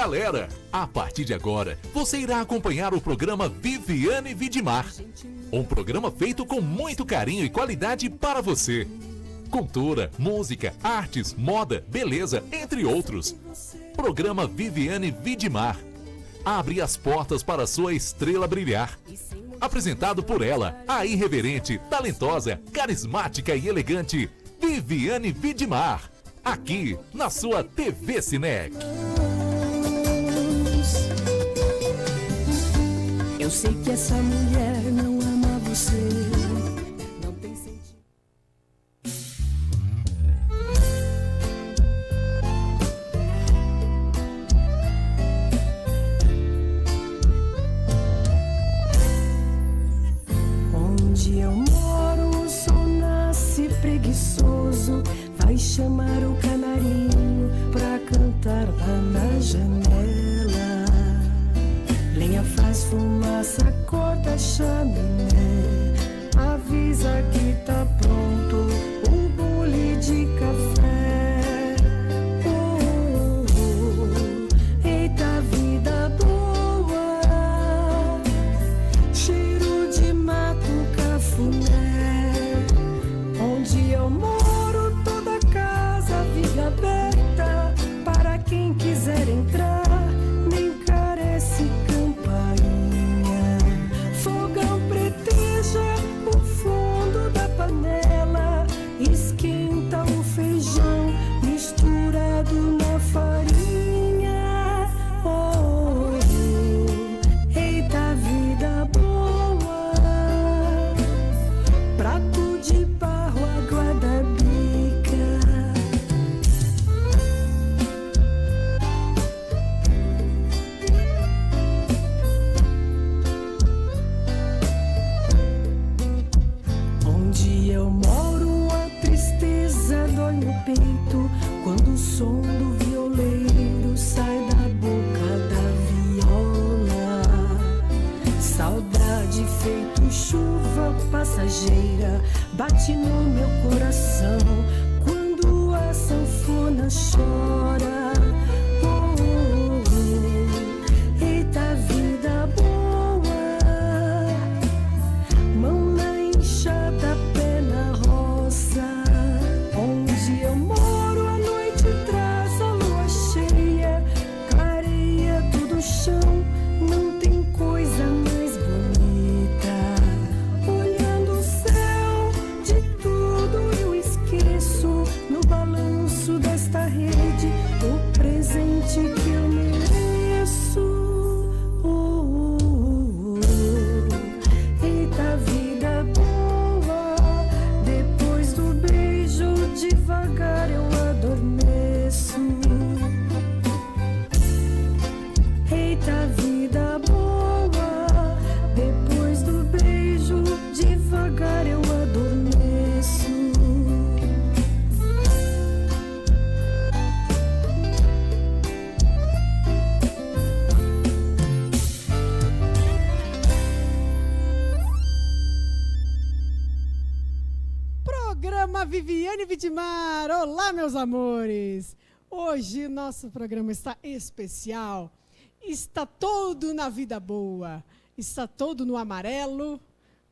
galera! A partir de agora, você irá acompanhar o programa Viviane Vidmar. Um programa feito com muito carinho e qualidade para você. Cultura, música, artes, moda, beleza, entre outros. Programa Viviane Vidmar. Abre as portas para sua estrela brilhar. Apresentado por ela, a irreverente, talentosa, carismática e elegante Viviane Vidmar. Aqui na sua TV Cinec. Eu sei que essa mulher não ama você. Não tem sentido. Onde eu moro, o sol nasce preguiçoso. Vai chamar o canarinho pra cantar lá na janela. Lenha faz fumaça, corta a chaminé. Avisa que tá pronto um bule de café. Oh, oh, oh. Eita vida boa, cheiro de mato cafuné. Onde eu moro, toda casa vive aberta para quem quiser entrar. Nem carece campainha. Fogão preteja o fundo da panela. Esquenta o feijão misturado na farinha. Oh, oh, eita vida boa. Prato de barro, água da bica. Onde eu moro, a tristeza dói no peito quando o som do violeiro sai da boca da viola. Saudade feito chuva passageira bate no meu coração quando a sanfona chora. Oh, oh, oh. Eita vida boa, mão na enxada, pé na roça. Onde eu moro, a noite traz a lua cheia, clareia todo o chão. Não tem coisa mais bonita. Olhando o céu, de tudo eu esqueço. No balanço desta rede, o presente que eu mereço. Oh, oh, oh. Eita vida boa, depois do beijo devagar eu adormeço. Eita vida boa, depois do beijo devagar eu adormeço. Programa Viviane Vidmar. Olá, meus amores. Hoje nosso programa está especial. Está todo na vida boa. Está todo no amarelo,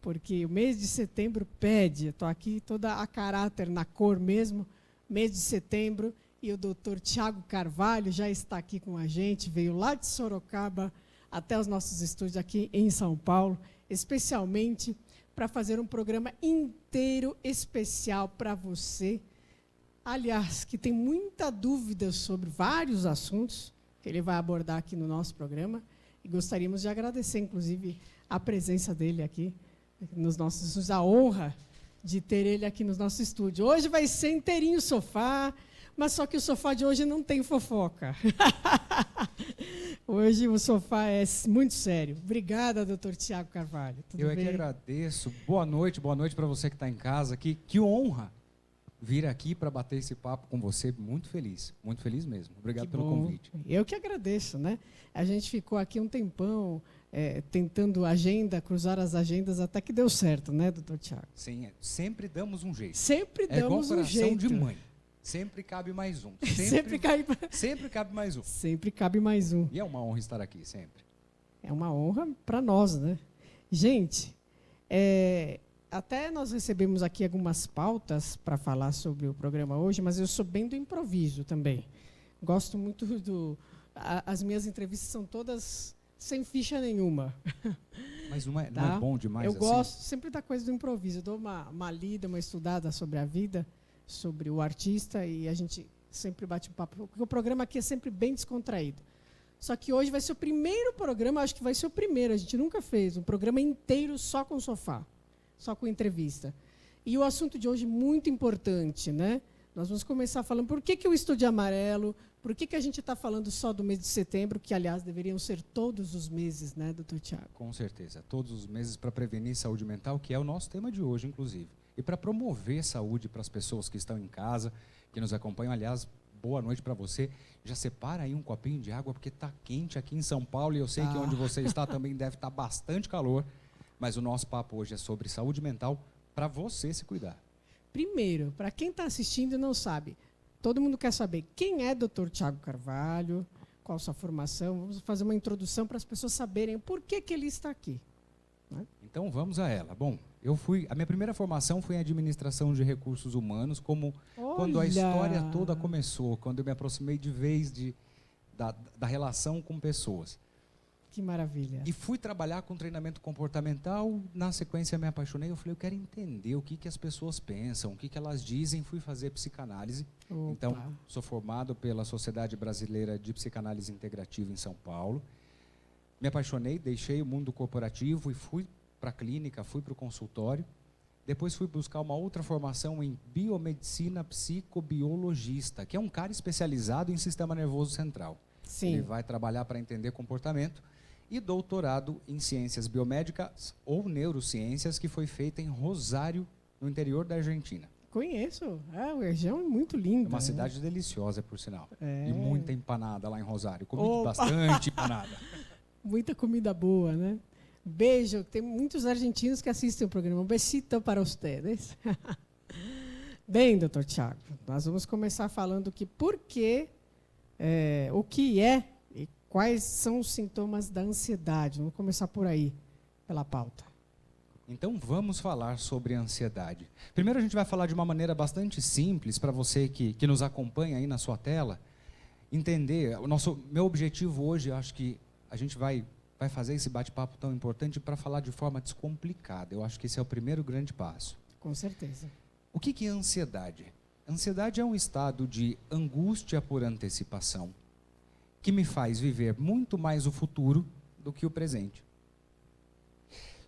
porque o mês de setembro pede. Estou aqui toda a caráter, na cor mesmo. Mês de setembro. E o doutor Tiago Carvalho já está aqui com a gente. Veio lá de Sorocaba até os nossos estúdios aqui em São Paulo, especialmente para fazer um programa inteiro especial para você. Aliás, que tem muita dúvida sobre vários assuntos que ele vai abordar aqui no nosso programa. E gostaríamos de agradecer, inclusive, a presença dele aqui nos nossos estúdios, a honra de ter ele aqui no nosso estúdio. Hoje vai ser inteirinho o sofá, mas só que o sofá de hoje não tem fofoca. Hoje o sofá é muito sério. Obrigada, doutor Tiago Carvalho. Tudo Eu é bem? que agradeço. Boa noite para você que está em casa aqui. Que honra vir aqui para bater esse papo com você. Muito feliz mesmo. Obrigado Que pelo bom. convite. Eu que agradeço, né? A gente ficou aqui um tempão tentando cruzar as agendas, até que deu certo, né, doutor Tiago? Sim, sempre damos um jeito. Sempre É igual damos um coração jeito. de mãe. Sempre cabe mais um. Sempre Sempre cabe mais um. Sempre cabe mais um. E é uma honra estar aqui, sempre. É uma honra para nós, né? Gente, até nós recebemos aqui algumas pautas para falar sobre o programa hoje, mas eu sou bem do improviso também. Gosto muito as minhas entrevistas são todas sem ficha nenhuma. Mas não é Tá? bom demais Eu assim? gosto sempre da coisa do improviso. Eu dou uma lida, uma estudada sobre a vida, sobre o artista, e a gente sempre bate um papo. Porque o programa aqui é sempre bem descontraído. Só que hoje vai ser o primeiro programa, acho que vai ser o primeiro, a gente nunca fez, um programa inteiro só com sofá, só com entrevista. E o assunto de hoje é muito importante, né? Nós vamos começar falando por que o Estúdio Amarelo, por que a gente está falando só do mês de setembro, que, aliás, deveriam ser todos os meses, né, doutor Tiago? Com certeza, todos os meses para prevenir saúde mental, que é o nosso tema de hoje, inclusive. E para promover saúde para as pessoas que estão em casa, que nos acompanham. Aliás, boa noite para você. Já separa aí um copinho de água, porque está quente aqui em São Paulo, e eu sei que onde você está também deve estar bastante calor, mas o nosso papo hoje é sobre saúde mental para você se cuidar. Primeiro, para quem está assistindo e não sabe, todo mundo quer saber quem é Dr. Tiago Carvalho, qual a sua formação. Vamos fazer uma introdução para as pessoas saberem por que ele está aqui. Né? Então vamos a ela. Bom, a minha primeira formação foi em administração de recursos humanos, quando a história toda começou, quando eu me aproximei de vez da relação com pessoas. Que maravilha. E fui trabalhar com treinamento comportamental, na sequência me apaixonei, eu falei, eu quero entender o que as pessoas pensam, o que elas dizem, fui fazer psicanálise. Opa. Então, sou formado pela Sociedade Brasileira de Psicanálise Integrativa em São Paulo. Me apaixonei, deixei o mundo corporativo e fui para a clínica, fui para o consultório. Depois fui buscar uma outra formação em biomedicina psicobiologista, que é um cara especializado em sistema nervoso central. Sim. Ele vai trabalhar para entender comportamento. E doutorado em ciências biomédicas ou neurociências, que foi feita em Rosário, no interior da Argentina. Conheço. A região é muito linda. É uma cidade deliciosa, por sinal. É. E muita empanada lá em Rosário. Comi bastante empanada. Muita comida boa, né? Beijo. Tem muitos argentinos que assistem o programa. Um besito para vocês. Bem, doutor Tiago, nós vamos começar falando que o que é e quais são os sintomas da ansiedade. Vamos começar por aí, pela pauta. Então vamos falar sobre ansiedade. Primeiro a gente vai falar de uma maneira bastante simples para você que nos acompanha aí na sua tela entender. Meu objetivo hoje, eu acho que a gente vai fazer esse bate-papo tão importante para falar de forma descomplicada. Eu acho que esse é o primeiro grande passo. Com certeza. O que é ansiedade? Ansiedade é um estado de angústia por antecipação que me faz viver muito mais o futuro do que o presente.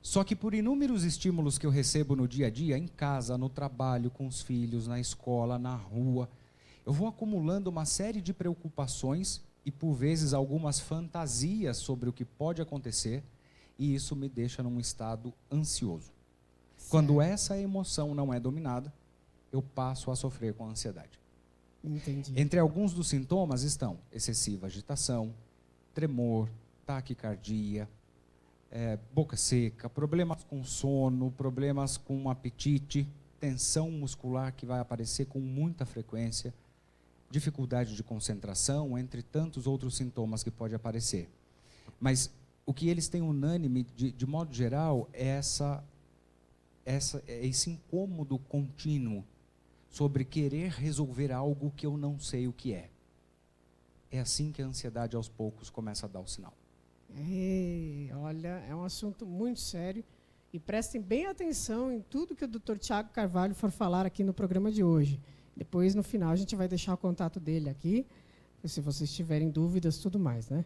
Só que por inúmeros estímulos que eu recebo no dia a dia, em casa, no trabalho, com os filhos, na escola, na rua, eu vou acumulando uma série de preocupações e, por vezes, algumas fantasias sobre o que pode acontecer, e isso me deixa num estado ansioso. Certo. Quando essa emoção não é dominada, eu passo a sofrer com a ansiedade. Entendi. Entre alguns dos sintomas estão excessiva agitação, tremor, taquicardia, boca seca, problemas com sono, problemas com apetite, tensão muscular que vai aparecer com muita frequência, dificuldade de concentração, entre tantos outros sintomas que pode aparecer. Mas o que eles têm unânime, de modo geral, é esse incômodo contínuo sobre querer resolver algo que eu não sei o que é. É assim que a ansiedade aos poucos começa a dar o sinal. Olha, é um assunto muito sério e prestem bem atenção em tudo que o Dr. Tiago Carvalho for falar aqui no programa de hoje. Depois, no final, a gente vai deixar o contato dele aqui, se vocês tiverem dúvidas, tudo mais, né?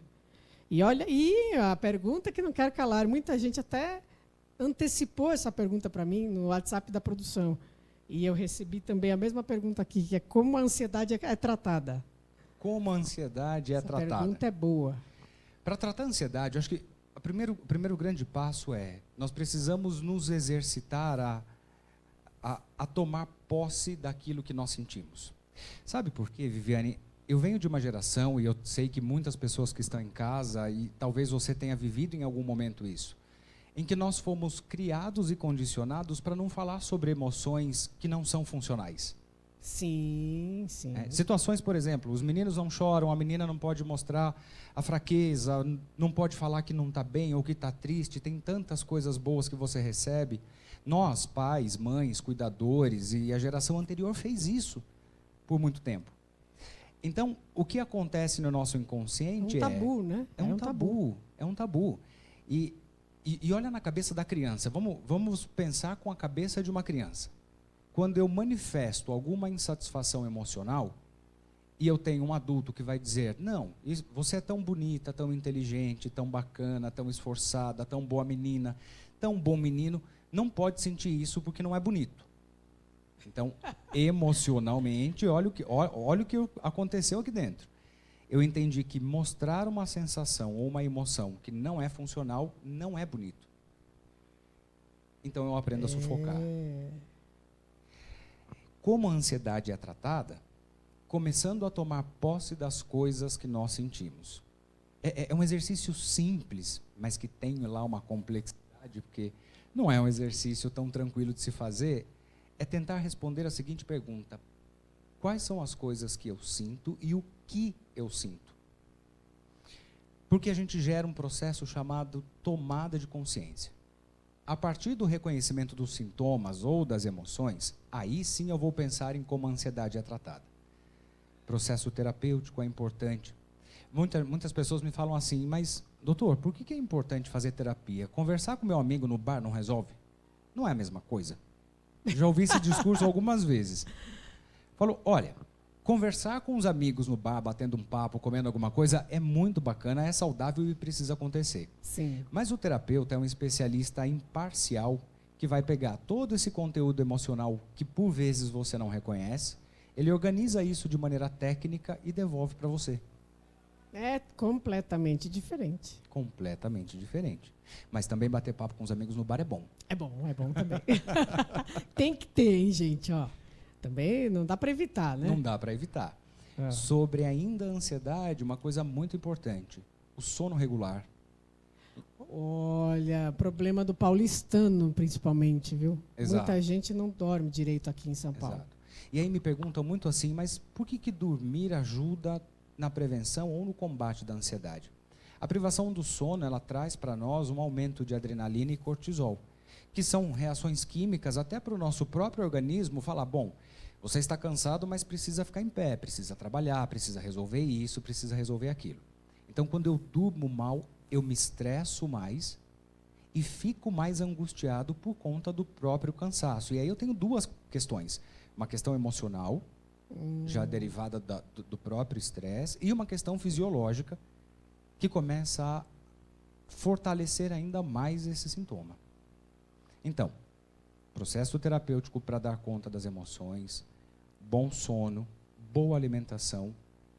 E olha, a pergunta que não quero calar, muita gente até antecipou essa pergunta para mim no WhatsApp da produção. E eu recebi também a mesma pergunta aqui, que é como a ansiedade é tratada. Como a ansiedade é tratada? Essa pergunta é boa. Para tratar a ansiedade, eu acho que o primeiro grande passo nós precisamos nos exercitar a tomar posse daquilo que nós sentimos. Sabe por quê, Viviane? Eu venho de uma geração, e eu sei que muitas pessoas que estão em casa, e talvez você tenha vivido em algum momento isso, em que nós fomos criados e condicionados para não falar sobre emoções que não são funcionais. Sim, sim. Situações, por exemplo, os meninos não choram, a menina não pode mostrar a fraqueza, não pode falar que não está bem ou que está triste, tem tantas coisas boas que você recebe. Nós, pais, mães, cuidadores e a geração anterior fez isso por muito tempo. Então, o que acontece no nosso inconsciente é um tabu, né? É um tabu. É um tabu. E olha na cabeça da criança. Vamos pensar com a cabeça de uma criança. Quando eu manifesto alguma insatisfação emocional e eu tenho um adulto que vai dizer, não, você é tão bonita, tão inteligente, tão bacana, tão esforçada, tão boa menina, tão bom menino, não pode sentir isso porque não é bonito. Então, emocionalmente, olha o que aconteceu aqui dentro. Eu entendi que mostrar uma sensação ou uma emoção que não é funcional não é bonito. Então, eu aprendo a sufocar. Como a ansiedade é tratada? Começando a tomar posse das coisas que nós sentimos. É um exercício simples, mas que tem lá uma complexidade, porque não é um exercício tão tranquilo de se fazer. É tentar responder a seguinte pergunta: quais são as coisas que eu sinto e o que eu sinto? Porque a gente gera um processo chamado tomada de consciência. A partir do reconhecimento dos sintomas ou das emoções, aí sim eu vou pensar em como a ansiedade é tratada. Processo terapêutico é importante. Muitas pessoas me falam assim, mas doutor, por que é importante fazer terapia? Conversar com meu amigo no bar não resolve? Não é a mesma coisa. Já ouvi esse discurso algumas vezes. Falou, olha, conversar com os amigos no bar, batendo um papo, comendo alguma coisa, é muito bacana, é saudável e precisa acontecer. Sim. Mas o terapeuta é um especialista imparcial que vai pegar todo esse conteúdo emocional que por vezes você não reconhece, ele organiza isso de maneira técnica e devolve para você. É completamente diferente. Completamente diferente. Mas também bater papo com os amigos no bar é bom. É bom também. Tem que ter, hein, gente, ó. Também não dá para evitar, né? Não dá para evitar. Sobre ainda a ansiedade, uma coisa muito importante, o sono regular. Olha, problema do paulistano, principalmente, viu? Exato. Muita gente não dorme direito aqui em São Paulo. Exato. E aí me perguntam muito assim, mas por que dormir ajuda na prevenção ou no combate da ansiedade? A privação do sono, ela traz para nós um aumento de adrenalina e cortisol, que são reações químicas até para o nosso próprio organismo falar, bom, você está cansado, mas precisa ficar em pé, precisa trabalhar, precisa resolver isso, precisa resolver aquilo. Então, quando eu durmo mal, eu me estresso mais e fico mais angustiado por conta do próprio cansaço. E aí eu tenho duas questões. Uma questão emocional, já derivada do próprio estresse, e uma questão fisiológica, que começa a fortalecer ainda mais esse sintoma. Então, processo terapêutico para dar conta das emoções, bom sono, boa alimentação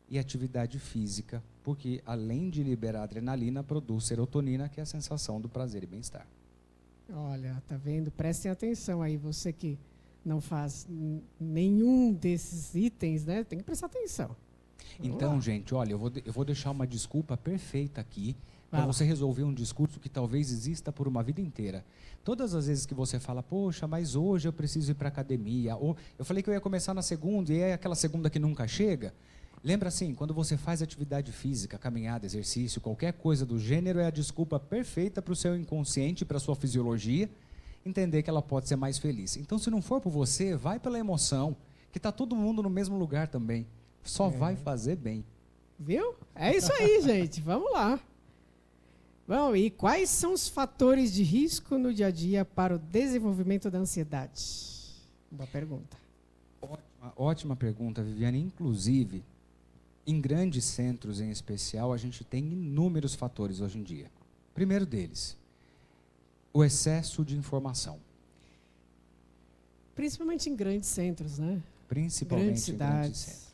e atividade física, porque além de liberar adrenalina, produz serotonina, que é a sensação do prazer e bem-estar. Olha, tá vendo? Prestem atenção aí, você que não faz nenhum desses itens, né? Tem que prestar atenção. Então, gente, olha, eu vou deixar uma desculpa perfeita aqui para você resolver um discurso que talvez exista por uma vida inteira. Todas as vezes que você fala, poxa, mas hoje eu preciso ir para a academia, ou eu falei que eu ia começar na segunda e é aquela segunda que nunca chega. Lembra assim, quando você faz atividade física, caminhada, exercício, qualquer coisa do gênero, é a desculpa perfeita para o seu inconsciente, para a sua fisiologia, entender que ela pode ser mais feliz. Então, se não for por você, vai pela emoção, que está todo mundo no mesmo lugar também. Só vai fazer bem. Viu? É isso aí, gente. Vamos lá. Bom, e quais são os fatores de risco no dia a dia para o desenvolvimento da ansiedade? Boa pergunta. Ótima pergunta, Viviane. Inclusive, em grandes centros em especial, a gente tem inúmeros fatores hoje em dia. Primeiro deles, o excesso de informação. Principalmente em grandes centros, né? Principalmente em grandes centros.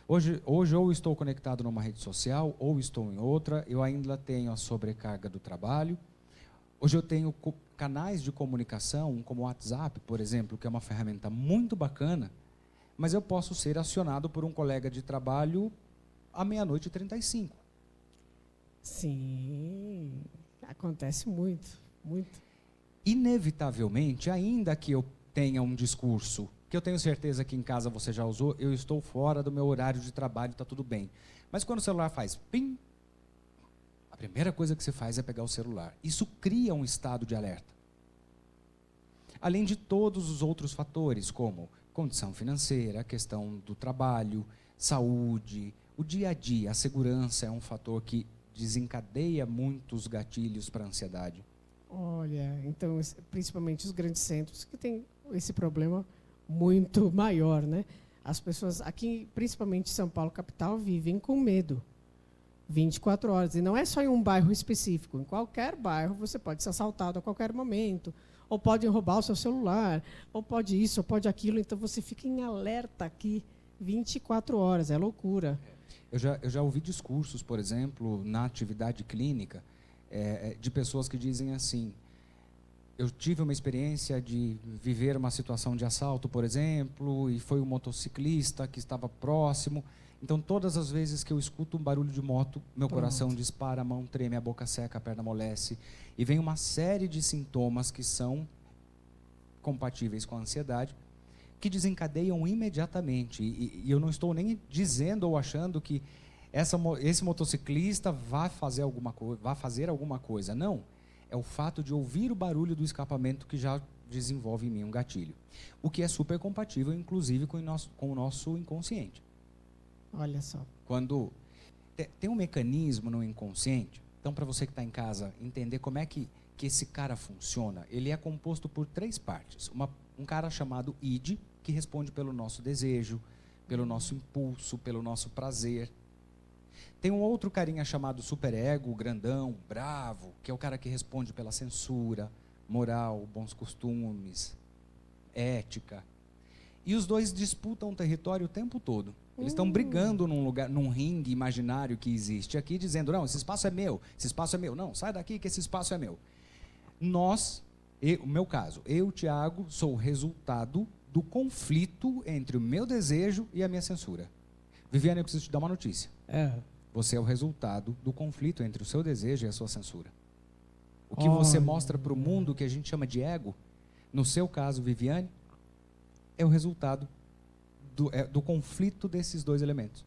Hoje ou estou conectado numa rede social, ou estou em outra, eu ainda tenho a sobrecarga do trabalho. Hoje eu tenho canais de comunicação, como o WhatsApp, por exemplo, que é uma ferramenta muito bacana, mas eu posso ser acionado por um colega de trabalho à 00:35. Sim, acontece muito, muito. Inevitavelmente, ainda que eu tenha um discurso que eu tenho certeza que em casa você já usou, eu estou fora do meu horário de trabalho, está tudo bem. Mas quando o celular faz pim, a primeira coisa que você faz é pegar o celular. Isso cria um estado de alerta. Além de todos os outros fatores, como condição financeira, a questão do trabalho, saúde, o dia a dia, a segurança é um fator que desencadeia muitos gatilhos para a ansiedade. Olha, então, principalmente os grandes centros que têm esse problema muito maior, né? As pessoas aqui, principalmente em São Paulo, capital, vivem com medo 24 horas. E não é só em um bairro específico. Em qualquer bairro você pode ser assaltado a qualquer momento, ou podem roubar o seu celular, ou pode isso, ou pode aquilo. Então, você fica em alerta aqui 24 horas. É loucura. Eu já ouvi discursos, por exemplo, na atividade clínica, de pessoas que dizem assim: eu tive uma experiência de viver uma situação de assalto, por exemplo, e foi um motociclista que estava próximo. Então, todas as vezes que eu escuto um barulho de moto, meu coração dispara, a mão treme, a boca seca, a perna amolece. E vem uma série de sintomas que são compatíveis com a ansiedade, que desencadeiam imediatamente. E eu não estou nem dizendo ou achando que esse motociclista vai fazer alguma coisa. Não. É o fato de ouvir o barulho do escapamento que já desenvolve em mim um gatilho. O que é super compatível, inclusive, com o nosso inconsciente. Olha só. Quando tem um mecanismo no inconsciente, então, para você que está em casa entender como é que esse cara funciona, ele é composto por 3 partes. Um cara chamado id, que responde pelo nosso desejo, pelo nosso impulso, pelo nosso prazer. Tem um outro carinha chamado superego, grandão, bravo, que é o cara que responde pela censura, moral, bons costumes, ética. E os dois disputam o território o tempo todo. Eles estão brigando num ringue imaginário que existe aqui, dizendo: não, esse espaço é meu, esse espaço é meu. Não, sai daqui que esse espaço é meu. O meu caso, eu, Tiago, sou o resultado do conflito entre o meu desejo e a minha censura. Viviane, eu preciso te dar uma notícia. Você é o resultado do conflito entre o seu desejo e a sua censura. O que você mostra para o mundo, que a gente chama de ego, no seu caso, Viviane, é o resultado do conflito desses 2 elementos.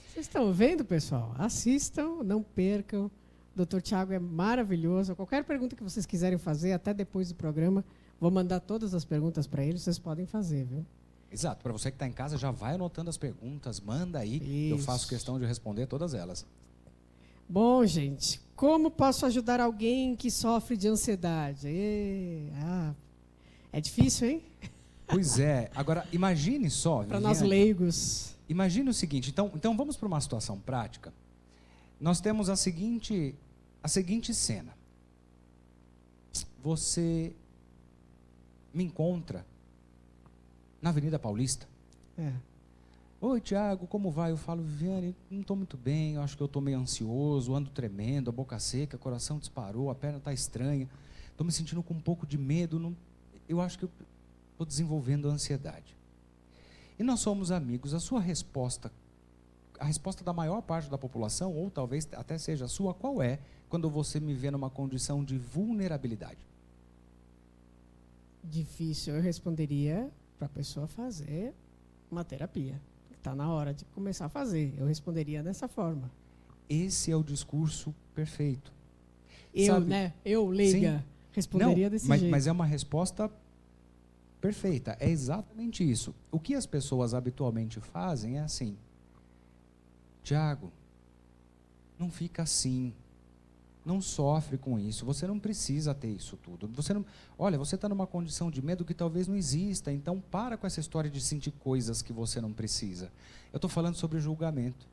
Vocês estão vendo, pessoal? Assistam, não percam. O Dr. Tiago é maravilhoso. Qualquer pergunta que vocês quiserem fazer, até depois do programa, vou mandar todas as perguntas para ele, vocês podem fazer, viu? Exato. Para você que está em casa, já vai anotando as perguntas, manda aí, Isso. eu faço questão de responder todas elas. Bom, gente, como posso ajudar alguém que sofre de ansiedade? É difícil, hein? Pois é. Agora, imagine só, Para nós leigos. Imagine o seguinte, então vamos para uma situação prática. Nós temos a seguinte cena. Você me encontra na Avenida Paulista. Oi, Tiago, como vai? Eu falo: Viviane, não estou muito bem, eu acho que eu estou meio ansioso, ando tremendo, a boca seca, o coração disparou, a perna está estranha, estou me sentindo com um pouco de medo, eu acho que eu estou desenvolvendo ansiedade. E nós somos amigos. A sua resposta, a resposta da maior parte da população, ou talvez até seja a sua, qual é quando você me vê numa condição de vulnerabilidade? Difícil. Eu responderia para a pessoa fazer uma terapia. Está na hora de começar a fazer. Eu responderia dessa forma. Esse é o discurso perfeito. Eu, leiga, responderia desse jeito. Mas é uma resposta perfeita. É exatamente isso. O que as pessoas habitualmente fazem é assim: Tiago, não fica assim. Não sofre com isso. Você não precisa ter isso tudo. Você está numa condição de medo que talvez não exista. Então, para com essa história de sentir coisas que você não precisa. Eu estou falando sobre julgamento.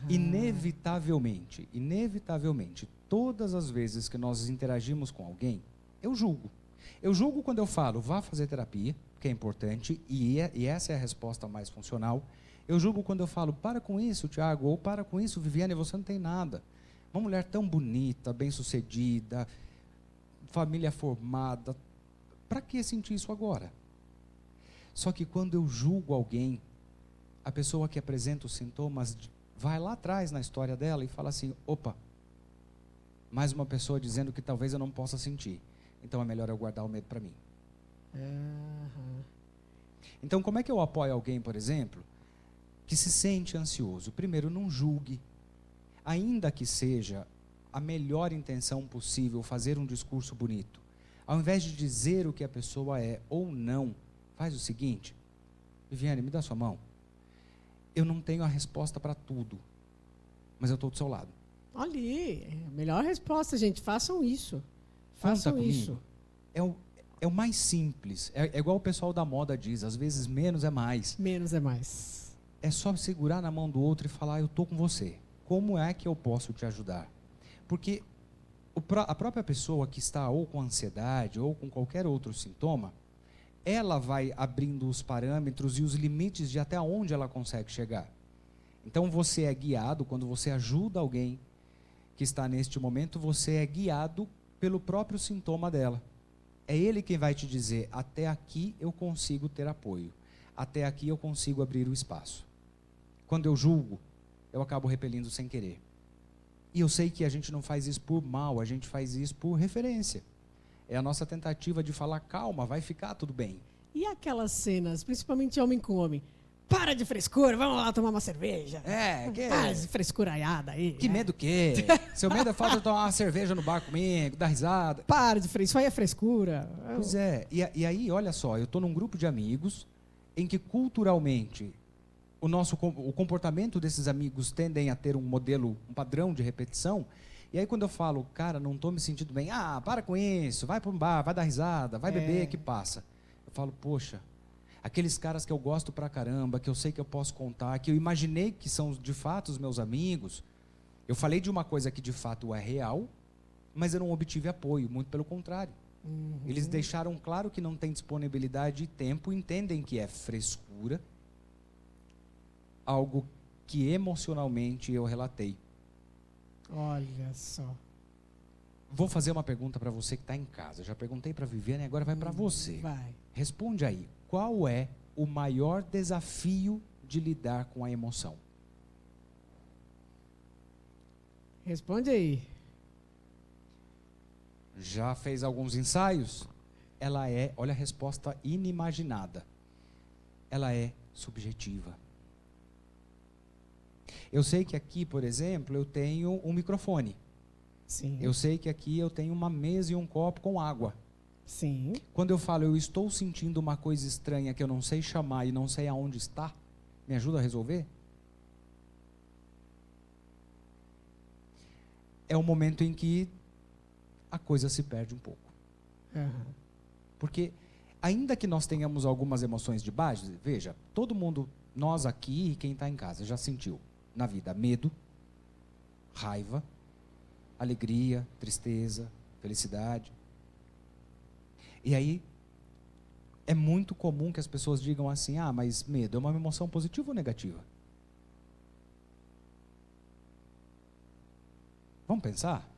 Inevitavelmente, todas as vezes que nós interagimos com alguém, eu julgo. Eu julgo quando eu falo: vá fazer terapia, que é importante, e essa é a resposta mais funcional. Eu julgo quando eu falo: para com isso, Tiago, ou para com isso, Viviane, você não tem nada. Uma mulher tão bonita, bem-sucedida, família formada, para que sentir isso agora? Só que quando eu julgo alguém, a pessoa que apresenta os sintomas vai lá atrás na história dela e fala assim: opa, mais uma pessoa dizendo que talvez eu não possa sentir, então é melhor eu guardar o medo para mim. Então, como é que eu apoio alguém, por exemplo, que se sente ansioso? Primeiro, não julgue. Ainda que seja a melhor intenção possível fazer um discurso bonito, ao invés de dizer o que a pessoa é ou não, faz o seguinte: Viviane, me dá sua mão. Eu não tenho a resposta para tudo, mas eu estou do seu lado. Olha aí, a melhor resposta, gente. Façam isso. Conta Façam comigo. isso. É o mais simples. É igual o pessoal da moda diz, às vezes menos é mais. Menos é mais. É só segurar na mão do outro e falar: eu estou com você. Como é que eu posso te ajudar? Porque a própria pessoa que está ou com ansiedade ou com qualquer outro sintoma, ela vai abrindo os parâmetros e os limites de até onde ela consegue chegar. Então você é guiado, quando você ajuda alguém que está neste momento, você é guiado pelo próprio sintoma dela. É ele quem vai te dizer: até aqui eu consigo ter apoio, até aqui eu consigo abrir o espaço. Quando eu julgo, eu acabo repelindo sem querer. E eu sei que a gente não faz isso por mal, a gente faz isso por referência. É a nossa tentativa de falar: calma, vai ficar tudo bem. E aquelas cenas, principalmente homem com homem? Para de frescura, vamos lá tomar uma cerveja. Para de frescuraiada aí. Que medo que? Seu medo é falta de tomar uma cerveja no bar comigo, dar risada. Para de frescura, isso aí é frescura. Pois é, e aí, olha só, eu estou num grupo de amigos em que culturalmente o comportamento desses amigos tendem a ter um modelo, um padrão de repetição. E aí quando eu falo: cara, não estou me sentindo bem, para com isso, vai para um bar, vai dar risada, vai beber, que passa. Eu falo: poxa, aqueles caras que eu gosto pra caramba, que eu sei que eu posso contar, que eu imaginei que são de fato os meus amigos, eu falei de uma coisa que de fato é real, mas eu não obtive apoio, muito pelo contrário. Eles deixaram claro que não tem disponibilidade e tempo, entendem que é frescura, algo que emocionalmente eu relatei. Olha só. Vou fazer uma pergunta para você que está em casa. Já perguntei para a Viviane, agora vai para você. Vai. Responde aí. Qual é o maior desafio de lidar com a emoção? Responde aí. Já fez alguns ensaios? Ela é, olha a resposta inimaginada. Ela é subjetiva. Eu sei que aqui, por exemplo, eu tenho um microfone. Sim. Eu sei que aqui eu tenho uma mesa e um copo com água. Sim. Quando eu falo: eu estou sentindo uma coisa estranha que eu não sei chamar e não sei aonde está, me ajuda a resolver? É o momento em que a coisa se perde um pouco. Porque ainda que nós tenhamos algumas emoções de base, veja, todo mundo, nós aqui e quem está em casa já sentiu na vida medo, raiva, alegria, tristeza, felicidade. E aí, é muito comum que as pessoas digam assim: mas medo é uma emoção positiva ou negativa? Vamos pensar?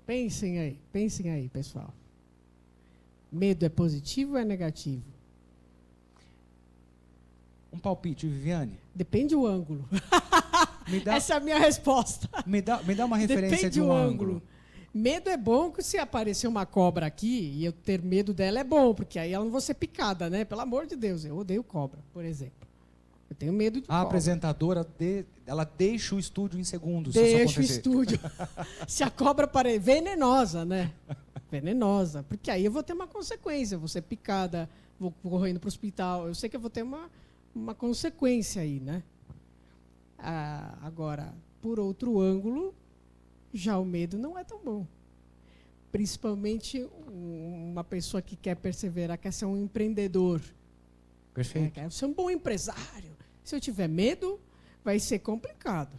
Pensem aí, pessoal. Medo é positivo ou é negativo? Um palpite, Viviane? Depende do ângulo. Essa é a minha resposta. Me dá uma referência. Depende de um do ângulo. Medo é bom, que se aparecer uma cobra aqui e eu ter medo dela é bom, porque aí ela não vou ser picada, né? Pelo amor de Deus, eu odeio cobra, por exemplo. Eu tenho medo de cobra. A apresentadora, ela deixa o estúdio em segundos. Deixa o estúdio. Se a cobra parecer venenosa, né? Venenosa. Porque aí eu vou ter uma consequência. Eu vou ser picada, vou correndo para o hospital. Eu sei que eu vou ter uma consequência aí, né? Agora, por outro ângulo, já o medo não é tão bom. Principalmente uma pessoa que quer perseverar, quer ser um empreendedor. Perfeito. Quer ser um bom empresário. Se eu tiver medo, vai ser complicado.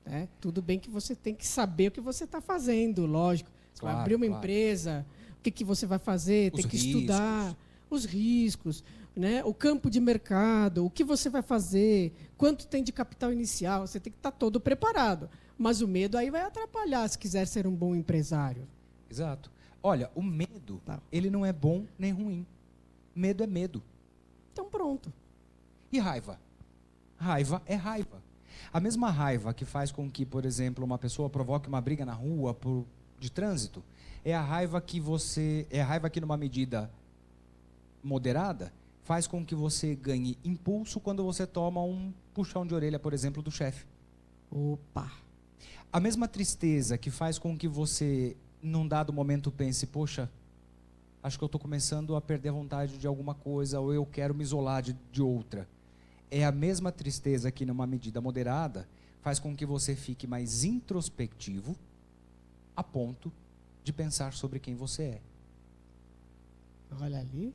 Né? Tudo bem que você tem que saber o que você está fazendo, lógico. Você vai abrir uma empresa, o que você vai fazer, tem que estudar os riscos, né? O campo de mercado, o que você vai fazer, quanto tem de capital inicial, você tem que estar todo preparado. Mas o medo aí vai atrapalhar se quiser ser um bom empresário. Exato. Olha, o medo, ele não é bom nem ruim. Medo é medo. Então pronto. E raiva? Raiva é raiva. A mesma raiva que faz com que, por exemplo, uma pessoa provoque uma briga na rua de trânsito, é a raiva que numa medida moderada faz com que você ganhe impulso quando você toma um puxão de orelha, por exemplo, do chefe. Opa! A mesma tristeza que faz com que você, num dado momento, pense, poxa, acho que eu estou começando a perder a vontade de alguma coisa, ou eu quero me isolar de outra. É a mesma tristeza que, numa medida moderada, faz com que você fique mais introspectivo, a ponto de pensar sobre quem você é. Olha ali.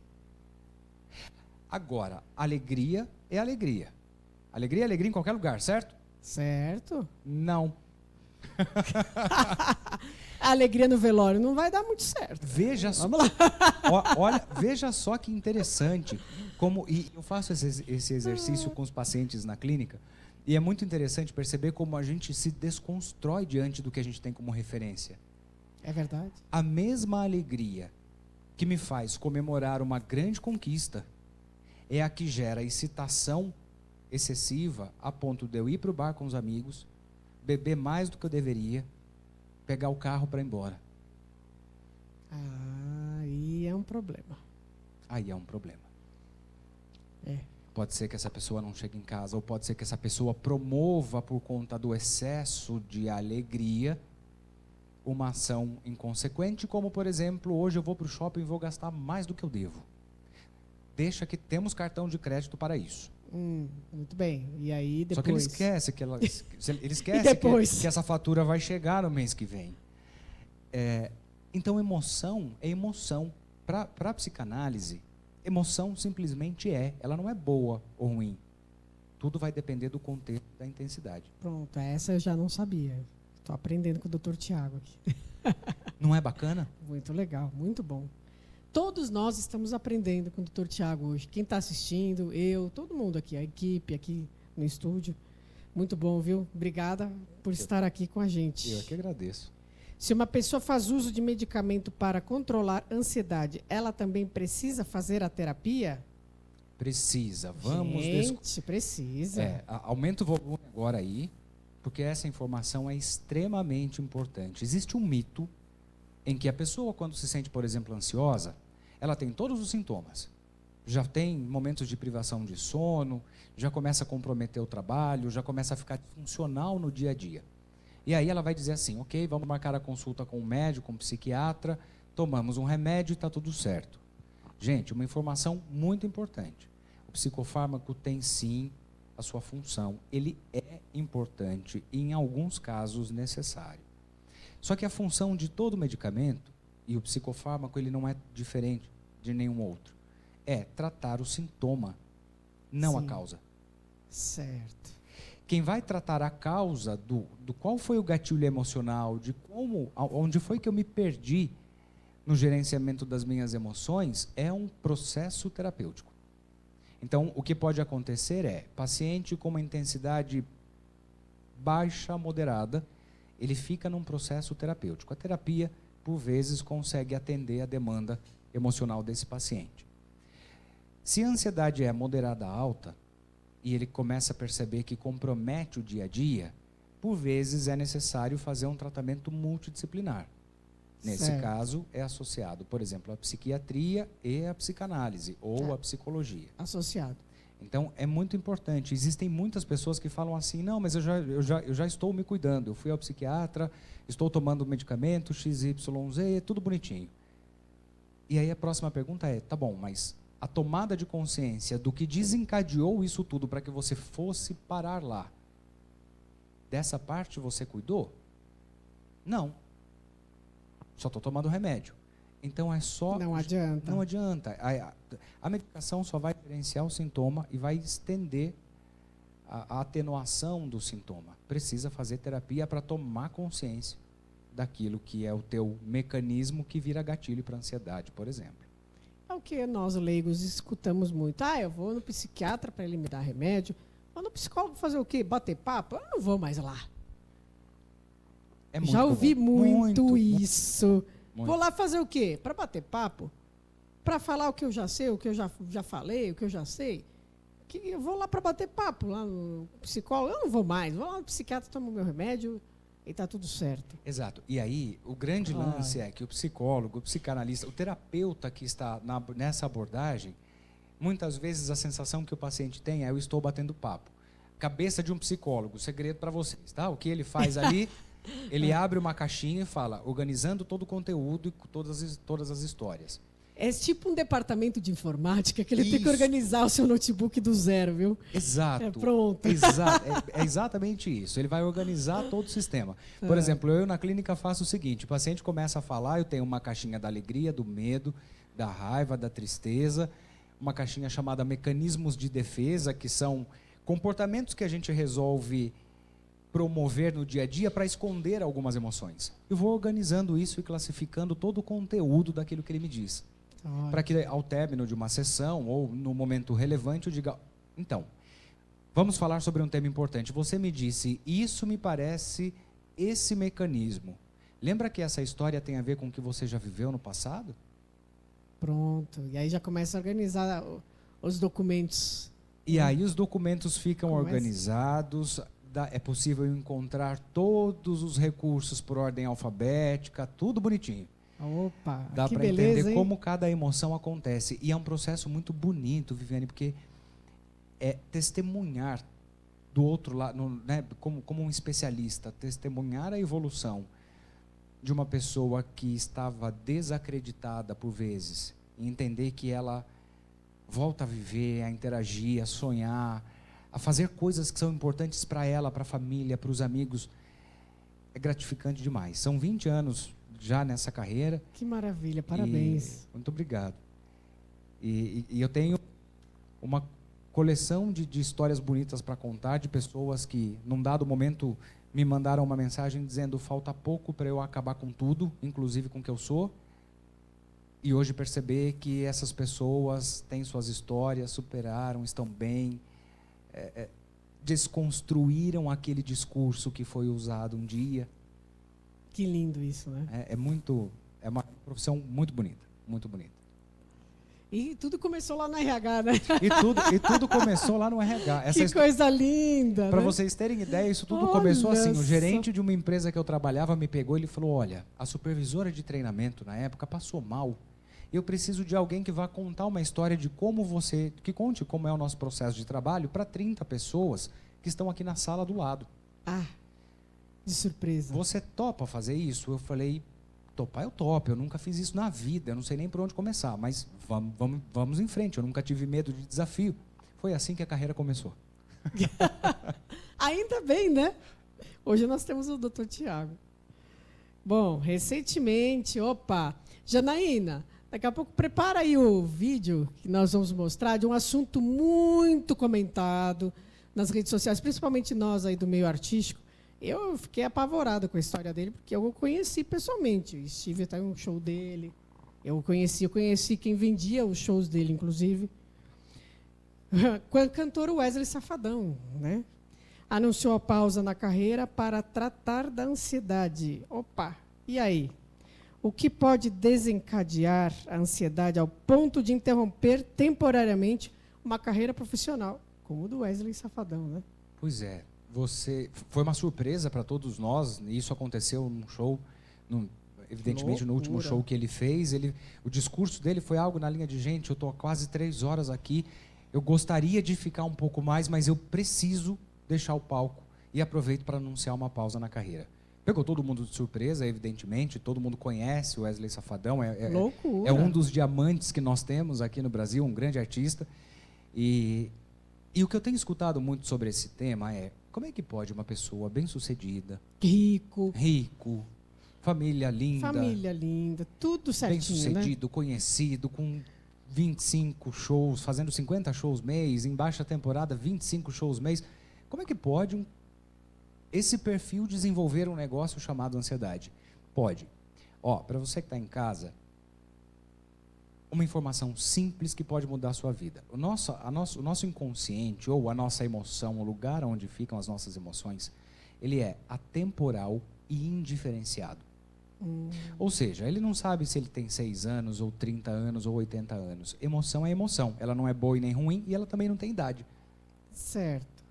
Agora, alegria é alegria. Alegria é alegria em qualquer lugar, certo? Certo. Não. A alegria no velório não vai dar muito certo. Veja só. Vamos lá. Olha, veja só que interessante. E eu faço esse exercício com os pacientes na clínica, e é muito interessante perceber como a gente se desconstrói diante do que a gente tem como referência. É verdade. A mesma alegria que me faz comemorar uma grande conquista é a que gera excitação excessiva a ponto de eu ir para o bar com os amigos, beber mais do que eu deveria, pegar o carro para ir embora. Aí é um problema. Aí é um problema. É. Pode ser que essa pessoa não chegue em casa, ou pode ser que essa pessoa promova, por conta do excesso de alegria, uma ação inconsequente, como, por exemplo, hoje eu vou para o shopping e vou gastar mais do que eu devo. Deixa que temos cartão de crédito para isso. Muito bem. E aí depois... Só que ele esquece que essa fatura vai chegar no mês que vem. Então, emoção é emoção. Para a psicanálise, emoção simplesmente é. Ela não é boa ou ruim. Tudo vai depender do contexto, da intensidade. Pronto, essa eu já não sabia. Estou aprendendo com o Dr. Tiago aqui. Não é bacana? Muito legal, muito bom. Todos nós estamos aprendendo com o Dr. Tiago hoje. Quem está assistindo, eu, todo mundo aqui, a equipe aqui no estúdio. Muito bom, viu? Obrigada por estar aqui com a gente. Eu que agradeço. Se uma pessoa faz uso de medicamento para controlar ansiedade, ela também precisa fazer a terapia? Precisa. Vamos... Precisa. Aumenta o volume agora aí, porque essa informação é extremamente importante. Existe um mito em que a pessoa, quando se sente, por exemplo, ansiosa, ela tem todos os sintomas. Já tem momentos de privação de sono, já começa a comprometer o trabalho, já começa a ficar disfuncional no dia a dia. E aí ela vai dizer assim, ok, vamos marcar a consulta com um médico, com um psiquiatra, tomamos um remédio e está tudo certo. Gente, uma informação muito importante. O psicofármaco tem sim a sua função. Ele é importante e, em alguns casos, necessário. Só que a função de todo medicamento, e o psicofármaco ele não é diferente de nenhum outro, é tratar o sintoma, não a causa. Certo. Quem vai tratar a causa do qual foi o gatilho emocional, de onde foi que eu me perdi no gerenciamento das minhas emoções, é um processo terapêutico. Então, o que pode acontecer é, paciente com uma intensidade baixa, moderada, ele fica num processo terapêutico. A terapia, por vezes, consegue atender a demanda emocional desse paciente. Se a ansiedade é moderada alta, e ele começa a perceber que compromete o dia a dia, por vezes é necessário fazer um tratamento multidisciplinar. Nesse caso, é associado, por exemplo, à psiquiatria e à psicanálise, ou à psicologia. Associado. Então, é muito importante. Existem muitas pessoas que falam assim, não, mas eu já estou me cuidando. Eu fui ao psiquiatra, estou tomando medicamento, XYZ, tudo bonitinho. E aí a próxima pergunta é, tá bom, mas a tomada de consciência do que desencadeou isso tudo para que você fosse parar lá, dessa parte você cuidou? Não. Só estou tomando remédio. Então é só... Não adianta. Não adianta. A medicação só vai gerenciar o sintoma e vai estender a atenuação do sintoma. Precisa fazer terapia para tomar consciência daquilo que é o teu mecanismo que vira gatilho para a ansiedade, por exemplo. É o que nós leigos escutamos muito. Eu vou no psiquiatra para ele me dar remédio. Vou no psicólogo fazer o quê? Bater papo? Eu não vou mais lá. Já ouvi muito isso. Vou lá fazer o quê? Para bater papo? Para falar o que eu já sei, o que eu já falei, o que eu já sei? Eu vou lá para bater papo, lá no psicólogo. Eu não vou mais. Vou lá no psiquiatra, tomo meu remédio e tá tudo certo. Exato. E aí, o grande lance é que o psicólogo, o psicanalista, o terapeuta que está nessa abordagem, muitas vezes a sensação que o paciente tem é: eu estou batendo papo. Cabeça de um psicólogo, segredo para vocês, tá? O que ele faz ali, ele abre uma caixinha e fala, organizando todo o conteúdo e todas as histórias. É tipo um departamento de informática que ele tem que Isso. organizar o seu notebook do zero, viu? Exato. É pronto. É exatamente isso. Ele vai organizar todo o sistema. Por exemplo, eu na clínica faço o seguinte: o paciente começa a falar, eu tenho uma caixinha da alegria, do medo, da raiva, da tristeza, uma caixinha chamada mecanismos de defesa, que são comportamentos que a gente resolve promover no dia a dia para esconder algumas emoções. Eu vou organizando isso e classificando todo o conteúdo daquilo que ele me diz. Para que ao término de uma sessão ou no momento relevante eu diga: então, vamos falar sobre um tema importante. Você me disse, isso me parece esse mecanismo. Lembra que essa história tem a ver com o que você já viveu no passado? Pronto. E aí já começa a organizar os documentos. E aí os documentos ficam organizados. É possível encontrar todos os recursos por ordem alfabética, tudo bonitinho. Opa, dá que para beleza, entender hein? como cada emoção acontece. E é um processo muito bonito, Viviane, porque é testemunhar do outro lado, né, como um especialista, testemunhar a evolução de uma pessoa que estava desacreditada por vezes, e entender que ela volta a viver, a interagir, a sonhar, a fazer coisas que são importantes para ela, para a família, para os amigos. É gratificante demais. São 20 anos já nessa carreira. Que maravilha, parabéns. Muito obrigado. E eu tenho uma coleção de histórias bonitas para contar, de pessoas que, num dado momento, me mandaram uma mensagem dizendo: falta pouco para eu acabar com tudo, inclusive com o que eu sou. E hoje perceber que essas pessoas têm suas histórias, superaram, estão bem, desconstruíram aquele discurso que foi usado um dia. Que lindo isso, né? É uma profissão muito bonita, muito bonita. E tudo começou lá no RH, né? E tudo começou lá no RH. Que coisa linda, Para né? vocês terem ideia, isso tudo Olha começou assim. só. O gerente de uma empresa que eu trabalhava me pegou e ele falou: olha, a supervisora de treinamento na época passou mal. Eu preciso de alguém que vá contar uma história de que conte como é o nosso processo de trabalho para 30 pessoas que estão aqui na sala do lado. Ah, de surpresa. Você topa fazer isso? Eu falei: topar eu topo, eu nunca fiz isso na vida, eu não sei nem por onde começar, mas vamos em frente, eu nunca tive medo de desafio. Foi assim que a carreira começou. Ainda bem, né? Hoje nós temos o Dr. Tiago. Bom, recentemente, Janaína, daqui a pouco prepara aí o vídeo que nós vamos mostrar de um assunto muito comentado nas redes sociais, principalmente nós aí do meio artístico. Eu fiquei apavorada com a história dele, porque eu o conheci pessoalmente. Estive até em um show dele. Eu conheci quem vendia os shows dele, inclusive. Com o cantor Wesley Safadão, né? Anunciou a pausa na carreira para tratar da ansiedade. E aí? O que pode desencadear a ansiedade ao ponto de interromper temporariamente uma carreira profissional, como o do Wesley Safadão, né? Pois é. Foi uma surpresa para todos nós. Isso aconteceu num show, evidentemente no último show que ele fez. O discurso dele foi algo na linha de: gente, eu estou há quase 3 horas aqui, eu gostaria de ficar um pouco mais, mas eu preciso deixar o palco e aproveito para anunciar uma pausa na carreira. Pegou todo mundo de surpresa, evidentemente, todo mundo conhece o Wesley Safadão, Loucura. É um dos diamantes que nós temos aqui no Brasil, um grande artista. E o que eu tenho escutado muito sobre esse tema é: como é que pode uma pessoa bem-sucedida, rico, família linda, tudo certinho, bem-sucedido, conhecido, com 25 shows, fazendo 50 shows mês, em baixa temporada, 25 shows mês, como é que pode esse perfil desenvolver um negócio chamado ansiedade? Pode. Para você que está em casa, uma informação simples que pode mudar a sua vida. O nosso inconsciente, ou a nossa emoção, o lugar onde ficam as nossas emoções, ele é atemporal e indiferenciado. Ou seja, ele não sabe se ele tem 6 anos, ou 30 anos, ou 80 anos. Emoção é emoção. Ela não é boa e nem ruim, e ela também não tem idade. Certo.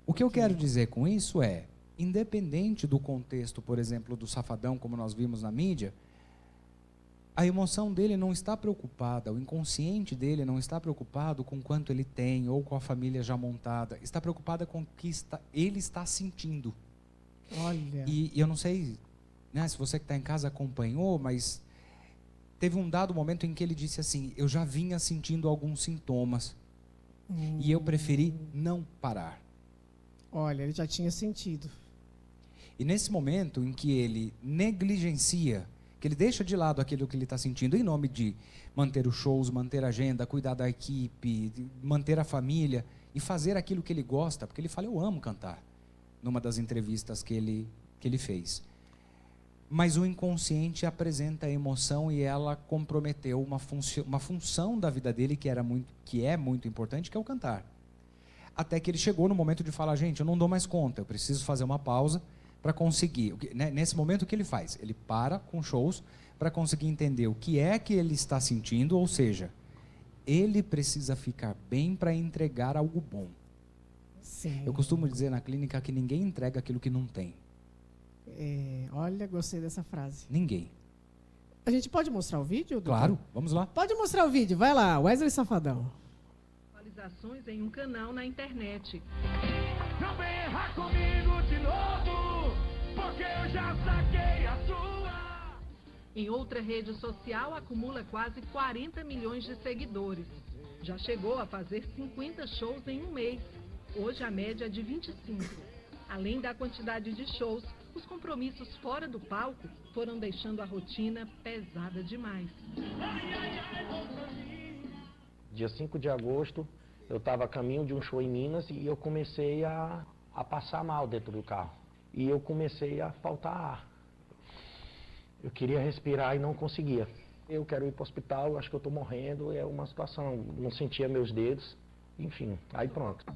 O que eu quero dizer com isso é: independente do contexto, por exemplo, do Safadão, como nós vimos na mídia, a emoção dele não está preocupada, o inconsciente dele não está preocupado com quanto ele tem ou com a família já montada, está preocupada com o que ele está sentindo. Olha. E eu não sei, né, se você que está em casa acompanhou, mas teve um dado momento em que ele disse assim: eu já vinha sentindo alguns sintomas e eu preferi não parar. Olha, ele já tinha sentido. E nesse momento em que ele negligencia, que ele deixa de lado aquilo que ele está sentindo em nome de manter os shows, manter a agenda, cuidar da equipe, manter a família e fazer aquilo que ele gosta, porque ele fala: eu amo cantar, numa das entrevistas que ele fez. Mas o inconsciente apresenta a emoção e ela comprometeu uma função da vida dele que é muito importante, que é o cantar. Até que ele chegou no momento de falar: gente, eu não dou mais conta, eu preciso fazer uma pausa para conseguir. Nesse momento, o que ele faz? Ele para com shows para conseguir entender o que é que ele está sentindo, ou seja, ele precisa ficar bem para entregar algo bom. Sim. Eu costumo dizer na clínica que ninguém entrega aquilo que não tem. Olha, gostei dessa frase. Ninguém. A gente pode mostrar o vídeo, doutor? Claro, vamos lá. Pode mostrar o vídeo, vai lá, Wesley Safadão. Atualizações em um canal na internet. Não vem errar comigo de novo, porque eu já saquei a sua. Em outra rede social, acumula quase 40 milhões de seguidores. Já chegou a fazer 50 shows em um mês. Hoje a média é de 25. Além da quantidade de shows, os compromissos fora do palco foram deixando a rotina pesada demais. Dia 5 de agosto, eu estava a caminho de um show em Minas e eu comecei a passar mal dentro do carro. E eu comecei a faltar ar. Eu queria respirar e não conseguia. Eu quero ir para o hospital, acho que eu estou morrendo, é uma situação, não sentia meus dedos, enfim, aí pronto.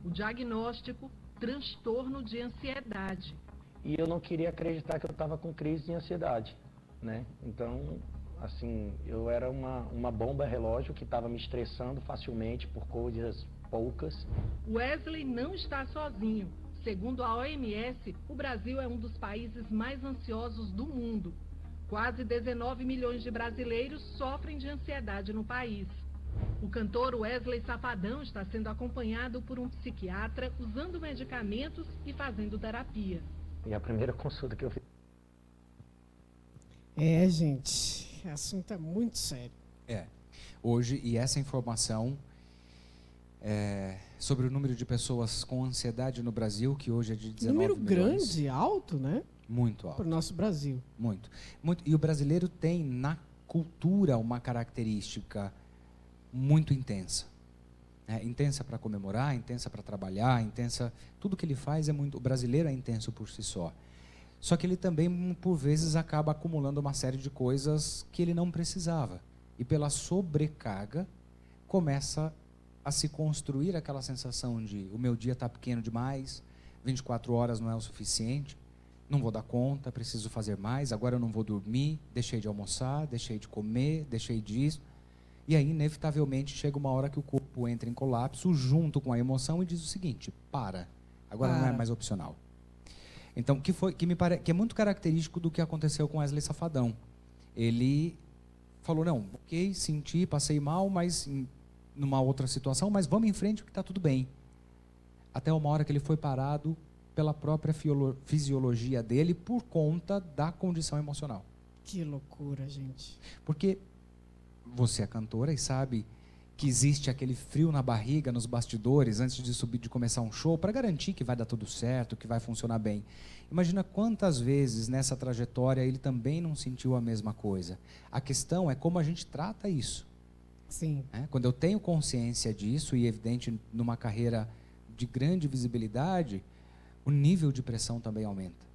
O diagnóstico, transtorno de ansiedade. E eu não queria acreditar que eu estava com crise de ansiedade, né? Então, assim, eu era uma bomba relógio que estava me estressando facilmente por coisas poucas. Wesley não está sozinho. Segundo a OMS, o Brasil é um dos países mais ansiosos do mundo. Quase 19 milhões de brasileiros sofrem de ansiedade no país. O cantor Wesley Safadão está sendo acompanhado por um psiquiatra, usando medicamentos e fazendo terapia. E a primeira consulta que eu fiz... Gente, o assunto é muito sério. Hoje, e essa informação sobre o número de pessoas com ansiedade no Brasil, que hoje é de 19 Número milhões. grande, alto, né? Muito alto. Para o nosso Brasil. Muito. E o brasileiro tem na cultura uma característica muito intensa. Intensa para comemorar, intensa para trabalhar, intensa... Tudo que ele faz é muito... O brasileiro é intenso por si só. Só que ele também, por vezes, acaba acumulando uma série de coisas que ele não precisava. E pela sobrecarga, começa a se construir aquela sensação de: o meu dia está pequeno demais, 24 horas não é o suficiente, não vou dar conta, preciso fazer mais, agora eu não vou dormir, deixei de almoçar, deixei de comer, deixei disso. E aí, inevitavelmente, chega uma hora que o corpo entra em colapso junto com a emoção e diz o seguinte: para, agora não é mais opcional. Então, que é muito característico do que aconteceu com Wesley Safadão. Ele falou: não, ok, senti, passei mal, mas numa outra situação, mas vamos em frente que está tudo bem. Até uma hora que ele foi parado pela própria fisiologia dele por conta da condição emocional. Que loucura, gente. Porque você é cantora e sabe que existe aquele frio na barriga, nos bastidores, antes de subir, de começar um show, para garantir que vai dar tudo certo, que vai funcionar bem. Imagina quantas vezes nessa trajetória ele também não sentiu a mesma coisa. A questão é como a gente trata isso. Sim. Quando eu tenho consciência disso, e evidente numa carreira de grande visibilidade, o nível de pressão também aumenta.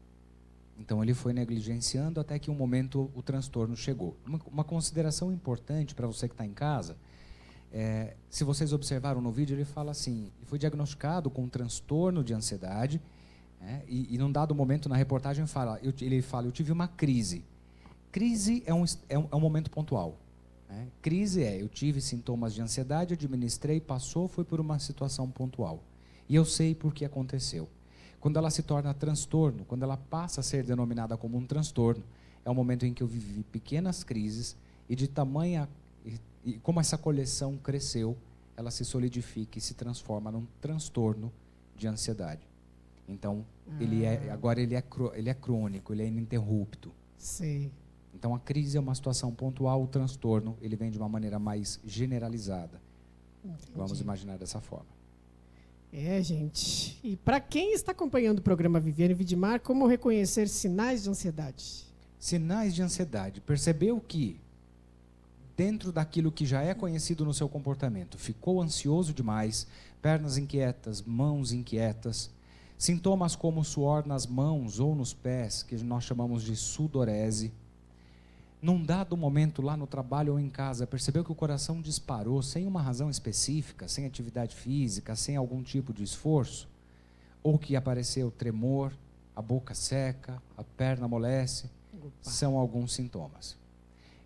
Então ele foi negligenciando até que um momento o transtorno chegou. Uma consideração importante para você que está em casa, se vocês observaram no vídeo, ele fala assim: ele foi diagnosticado com um transtorno de ansiedade, e num dado momento na reportagem ele fala: eu tive uma crise. Crise é um momento pontual. Crise eu tive sintomas de ansiedade, administrei, passou, foi por uma situação pontual. E eu sei por que aconteceu. Quando ela se torna transtorno, quando ela passa a ser denominada como um transtorno, é o momento em que eu vivi pequenas crises e de tamanha... E como essa coleção cresceu, ela se solidifica e se transforma num transtorno de ansiedade. Então, agora ele é crônico, ele é ininterrupto. Sim. Então, a crise é uma situação pontual, o transtorno ele vem de uma maneira mais generalizada. Entendi. Vamos imaginar dessa forma. Gente. E para quem está acompanhando o programa Viviane Widmar, como reconhecer sinais de ansiedade? Sinais de ansiedade. Percebeu que, dentro daquilo que já é conhecido no seu comportamento, ficou ansioso demais, pernas inquietas, mãos inquietas, sintomas como suor nas mãos ou nos pés, que nós chamamos de sudorese. Num dado momento lá no trabalho ou em casa, percebeu que o coração disparou sem uma razão específica, sem atividade física, sem algum tipo de esforço, ou que apareceu tremor, a boca seca, a perna amolece, são alguns sintomas.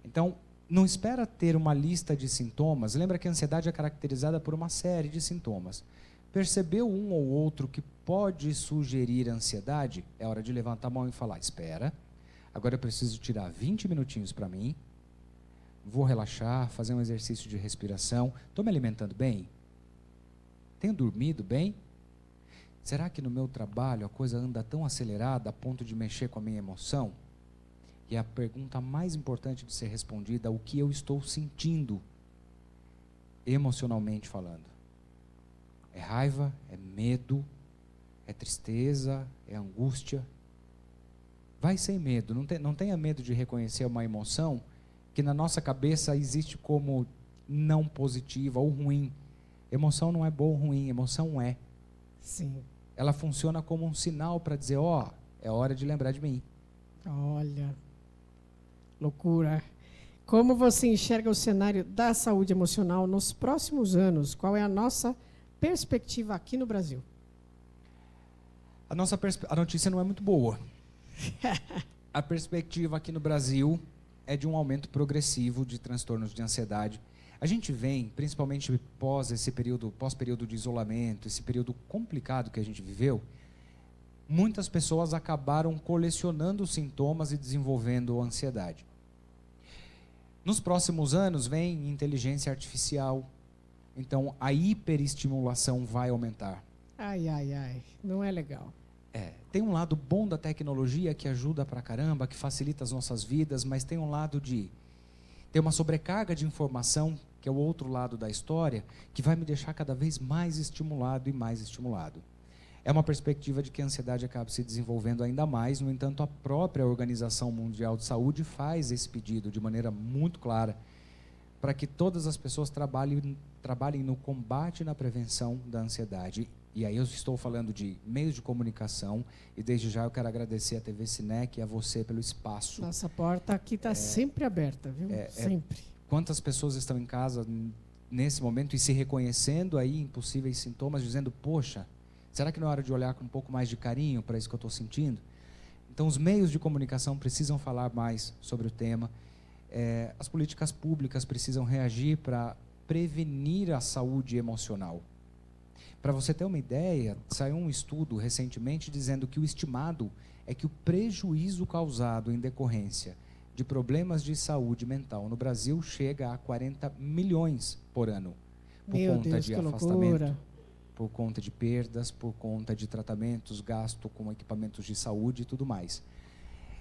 Então, não espera ter uma lista de sintomas. Lembra que a ansiedade é caracterizada por uma série de sintomas. Percebeu um ou outro que pode sugerir ansiedade? É hora de levantar a mão e falar, espera, agora eu preciso tirar 20 minutinhos para mim, vou relaxar, fazer um exercício de respiração. Estou me alimentando bem? Tenho dormido bem? Será que no meu trabalho a coisa anda tão acelerada a ponto de mexer com a minha emoção? E a pergunta mais importante de ser respondida, o que eu estou sentindo, emocionalmente falando? É raiva? É medo? É tristeza? É angústia? Vai sem medo, não tenha medo de reconhecer uma emoção que na nossa cabeça existe como não positiva ou ruim. Emoção não é boa ou ruim, emoção é. Sim. Ela funciona como um sinal para dizer, é hora de lembrar de mim. Olha, loucura. Como você enxerga o cenário da saúde emocional nos próximos anos? Qual é a nossa perspectiva aqui no Brasil? A notícia não é muito boa. A perspectiva aqui no Brasil é de um aumento progressivo de transtornos de ansiedade. A gente vem, principalmente pós-período de isolamento, esse período complicado que a gente viveu, muitas pessoas acabaram colecionando sintomas e desenvolvendo ansiedade. Nos próximos anos vem inteligência artificial, então a hiperestimulação vai aumentar. Ai, não é legal. Tem um lado bom da tecnologia que ajuda pra caramba, que facilita as nossas vidas, mas tem um lado de ter uma sobrecarga de informação, que é o outro lado da história, que vai me deixar cada vez mais estimulado e mais estimulado. É uma perspectiva de que a ansiedade acabe se desenvolvendo ainda mais, no entanto, a própria Organização Mundial de Saúde faz esse pedido de maneira muito clara, para que todas as pessoas trabalhem no combate e na prevenção da ansiedade. E aí eu estou falando de meios de comunicação, e desde já eu quero agradecer à TV Cinec e a você pelo espaço. Nossa porta aqui está sempre aberta, viu? Sempre. Quantas pessoas estão em casa nesse momento e se reconhecendo aí em possíveis sintomas, dizendo, poxa, será que não é hora de olhar com um pouco mais de carinho para isso que eu estou sentindo? Então os meios de comunicação precisam falar mais sobre o tema. As políticas públicas precisam reagir para prevenir a saúde emocional. Para você ter uma ideia, saiu um estudo recentemente dizendo que o estimado é que o prejuízo causado em decorrência de problemas de saúde mental no Brasil chega a 40 milhões por ano. Por conta de afastamento, por conta de perdas, por conta de tratamentos, gasto com equipamentos de saúde e tudo mais.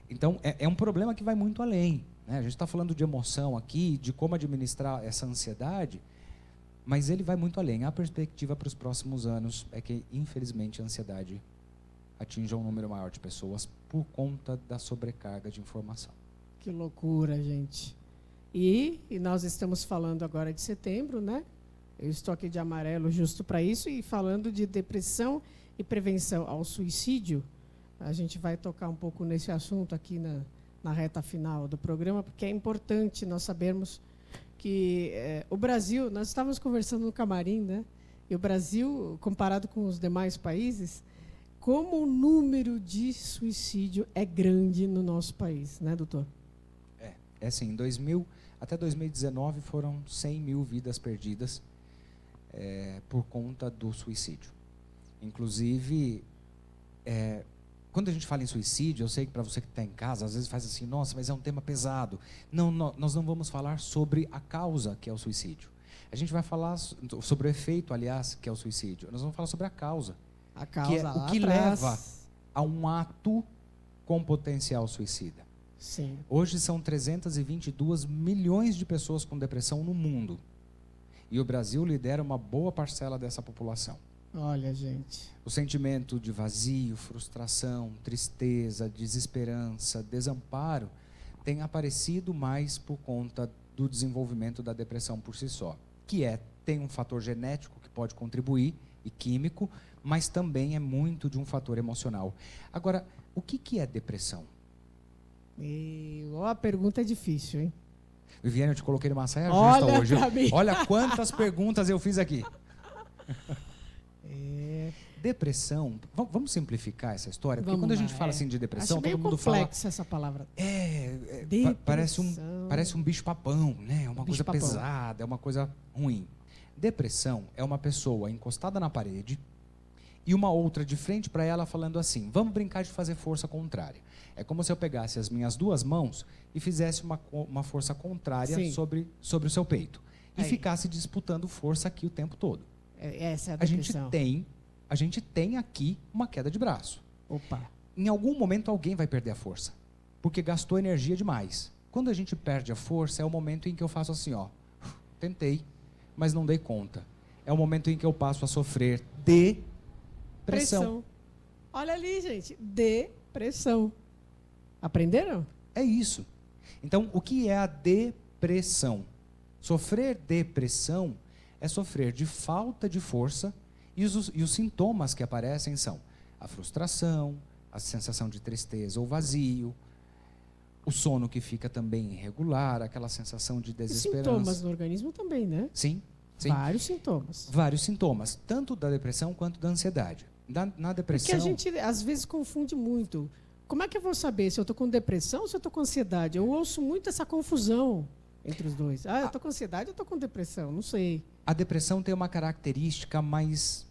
Então, é um problema que vai muito além, né? A gente está falando de emoção aqui, de como administrar essa ansiedade, mas ele vai muito além. A perspectiva para os próximos anos é que, infelizmente, a ansiedade atinja um número maior de pessoas por conta da sobrecarga de informação. Que loucura, gente. E nós estamos falando agora de setembro, né? Eu estou aqui de amarelo justo para isso, e falando de depressão e prevenção ao suicídio. A gente vai tocar um pouco nesse assunto aqui na reta final do programa, porque é importante nós sabermos que o Brasil, nós estávamos conversando no camarim, né? E o Brasil, comparado com os demais países, como o número de suicídio é grande no nosso país, né, doutor? É assim, até 2019 foram 100 mil vidas perdidas por conta do suicídio. Inclusive, Quando a gente fala em suicídio, eu sei que para você que está em casa, às vezes faz assim, nossa, mas é um tema pesado. Não, nós não vamos falar sobre a causa, que é o suicídio. A gente vai falar sobre o efeito, aliás, que é o suicídio. Nós vamos falar sobre a causa. A causa Que é o que leva a um ato com potencial suicida. Sim. Hoje são 322 milhões de pessoas com depressão no mundo. E o Brasil lidera uma boa parcela dessa população. Olha, gente. O sentimento de vazio, frustração, tristeza, desesperança, desamparo tem aparecido mais por conta do desenvolvimento da depressão por si só, que tem um fator genético que pode contribuir e químico, mas também é muito de um fator emocional. Agora, o que é depressão? A pergunta é difícil, hein? Viviane, eu te coloquei numa saia justa hoje. Gabi. Olha quantas perguntas eu fiz aqui. Depressão, vamos simplificar essa história? Porque quando a gente fala assim de depressão, todo mundo fala... complexa essa palavra. Parece um bicho-papão, né? É uma coisa pesada, é uma coisa ruim. Depressão é uma pessoa encostada na parede e uma outra de frente para ela falando assim, vamos brincar de fazer força contrária. É como se eu pegasse as minhas duas mãos e fizesse uma força contrária sobre o seu peito. E ficasse disputando força aqui o tempo todo. Essa é a depressão. A gente tem aqui uma queda de braço. Opa. Em algum momento alguém vai perder a força, porque gastou energia demais. Quando a gente perde a força, é o momento em que eu faço assim, ó, tentei, mas não dei conta. É o momento em que eu passo a sofrer depressão. Olha ali, gente, depressão. Aprenderam? É isso. Então, o que é a depressão? Sofrer depressão é sofrer de falta de força. E os sintomas que aparecem são a frustração, a sensação de tristeza ou vazio, o sono que fica também irregular, aquela sensação de desesperança. E sintomas no organismo também, né? Sim. Vários sintomas. Vários sintomas, tanto da depressão quanto da ansiedade. Na depressão... Porque a gente, às vezes, confunde muito. Como é que eu vou saber se eu estou com depressão ou se eu estou com ansiedade? Eu ouço muito essa confusão entre os dois. Eu estou com ansiedade ou estou com depressão? Não sei. A depressão tem uma característica mais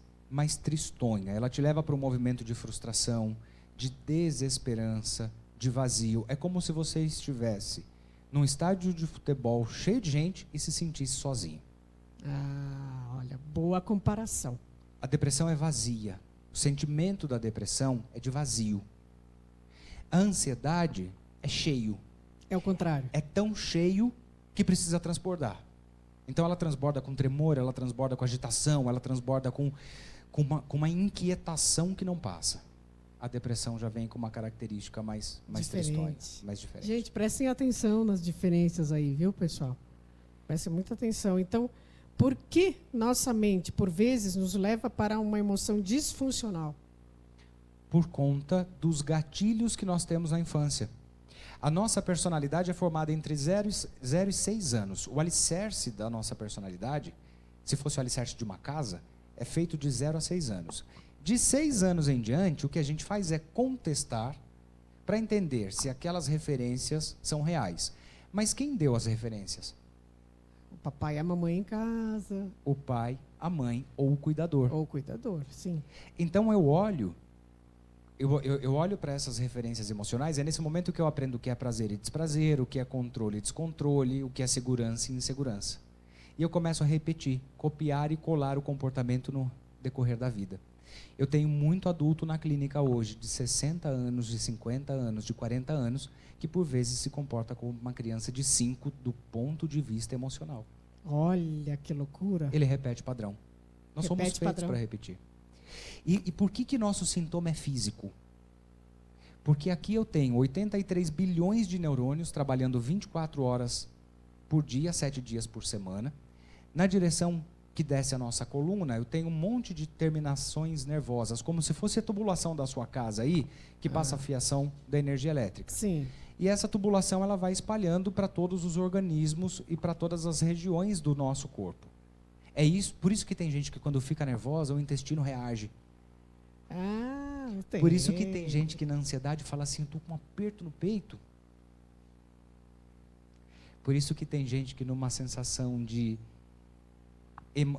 tristonha. Ela te leva para um movimento de frustração, de desesperança, de vazio. É como se você estivesse num estádio de futebol cheio de gente e se sentisse sozinho. Olha, boa comparação. A depressão é vazia. O sentimento da depressão é de vazio. A ansiedade é cheio. É o contrário. É tão cheio que precisa transbordar. Então ela transborda com tremor, ela transborda com agitação, ela transborda com uma inquietação que não passa. A depressão já vem com uma característica mais tristonha, mais diferente. Gente, prestem atenção nas diferenças aí, viu, pessoal? Prestem muita atenção. Então, por que nossa mente, por vezes, nos leva para uma emoção disfuncional? Por conta dos gatilhos que nós temos na infância. A nossa personalidade é formada entre 0 e 6 anos. O alicerce da nossa personalidade, se fosse o alicerce de uma casa, é feito de 0 a 6 anos. De 6 anos em diante, o que a gente faz é contestar para entender se aquelas referências são reais. Mas quem deu as referências? O papai e a mamãe em casa. O pai, a mãe ou o cuidador. Ou o cuidador, sim. Então eu olho para essas referências emocionais, é nesse momento que eu aprendo o que é prazer e desprazer, o que é controle e descontrole, o que é segurança e insegurança. E eu começo a repetir, copiar e colar o comportamento no decorrer da vida. Eu tenho muito adulto na clínica hoje, de 60 anos, de 50 anos, de 40 anos, que por vezes se comporta como uma criança de 5 do ponto de vista emocional. Olha que loucura. Ele repete padrão. Nós somos feitos para repetir. E por que nosso sintoma é físico? Porque aqui eu tenho 83 bilhões de neurônios trabalhando 24 horas por dia, 7 dias por semana. Na direção que desce a nossa coluna, eu tenho um monte de terminações nervosas, como se fosse a tubulação da sua casa aí, que passa a fiação da energia elétrica. Sim. E essa tubulação ela vai espalhando para todos os organismos e para todas as regiões do nosso corpo. É isso, por isso que tem gente que quando fica nervosa, o intestino reage. Entendi. Por isso que tem gente que na ansiedade fala assim, eu estou com um aperto no peito. Por isso que tem gente que numa sensação de,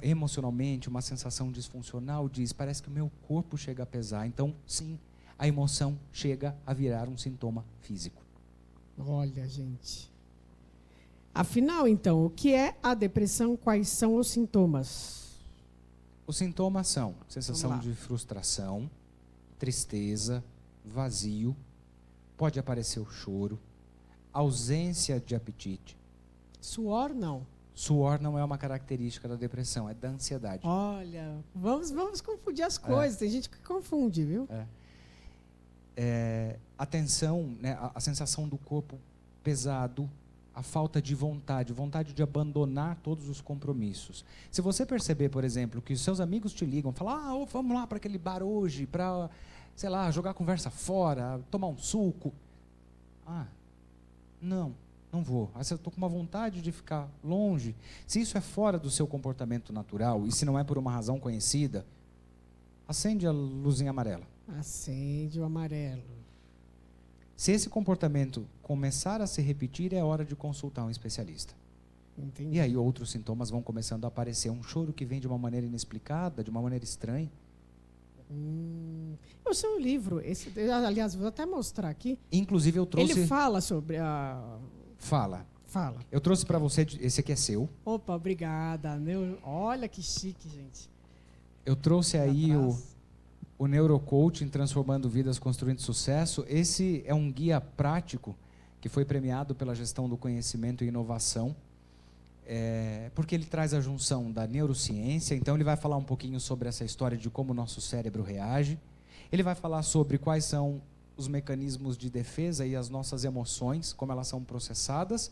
emocionalmente, uma sensação disfuncional, diz, parece que o meu corpo chega a pesar. Então, sim, a emoção chega a virar um sintoma físico. Olha, gente. Afinal, então, o que é a depressão? Quais são os sintomas? Os sintomas são sensação de frustração, tristeza, vazio, pode aparecer o choro, ausência de apetite. Suor, não. Suor não é uma característica da depressão, é da ansiedade. Olha, vamos confundir as coisas. Tem gente que confunde, viu? A tensão, né, a sensação do corpo pesado, a falta de vontade de abandonar todos os compromissos. Se você perceber, por exemplo, que os seus amigos te ligam, falam, vamos lá para aquele bar hoje, para, sei lá, jogar a conversa fora, tomar um suco. Não vou. Aí eu estou com uma vontade de ficar longe. Se isso é fora do seu comportamento natural, e se não é por uma razão conhecida, acende a luzinha amarela. Acende o amarelo. Se esse comportamento começar a se repetir, é hora de consultar um especialista. Entendi. E aí outros sintomas vão começando a aparecer. Um choro que vem de uma maneira inexplicada, de uma maneira estranha. O seu livro, aliás, vou até mostrar aqui. Inclusive eu trouxe... Ele fala sobre a... Fala. Fala. Eu trouxe para você, esse aqui é seu. Opa, obrigada. Olha que chique, gente. Eu trouxe aí o Neurocoaching, Transformando Vidas, Construindo Sucesso. Esse é um guia prático que foi premiado pela Gestão do Conhecimento e Inovação, porque ele traz a junção da neurociência. Então ele vai falar um pouquinho sobre essa história de como o nosso cérebro reage. Ele vai falar sobre quais são os mecanismos de defesa e as nossas emoções, como elas são processadas.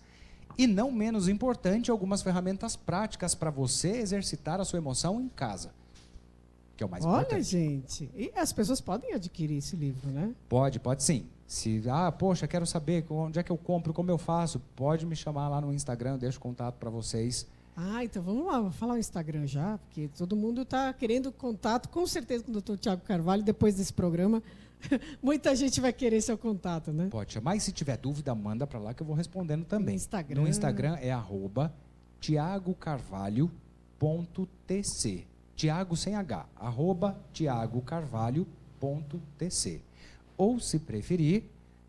E não menos importante, algumas ferramentas práticas para você exercitar a sua emoção em casa, que é o mais importante. Olha, gente, e as pessoas podem adquirir esse livro, né? Pode sim. Se, poxa, quero saber onde é que eu compro, como eu faço, pode me chamar lá no Instagram, eu deixo contato para vocês. Então vamos lá, vou falar o Instagram já, porque todo mundo está querendo contato, com certeza, com o Dr. Tiago Carvalho, depois desse programa. Muita gente vai querer seu contato, né? Pode chamar, e se tiver dúvida, manda para lá que eu vou respondendo também. Instagram. No Instagram é @tiagocarvalho.tc. Tiago sem H, @tiagocarvalho.tc. Ou, se preferir,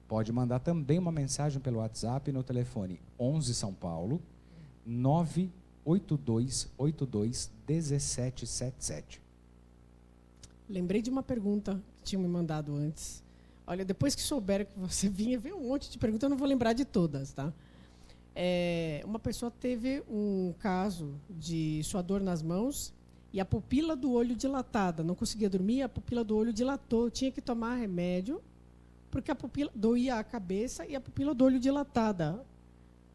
pode mandar também uma mensagem pelo WhatsApp no telefone 11 São Paulo, 982821777. Lembrei de uma pergunta que tinham me mandado antes. Olha, depois que souberam que você vinha, veio um monte de perguntas, eu não vou lembrar de todas, tá? Uma pessoa teve um caso de sua dor nas mãos e a pupila do olho dilatada. Não conseguia dormir, a pupila do olho dilatou. Tinha que tomar remédio, porque a pupila doía a cabeça e a pupila do olho dilatada.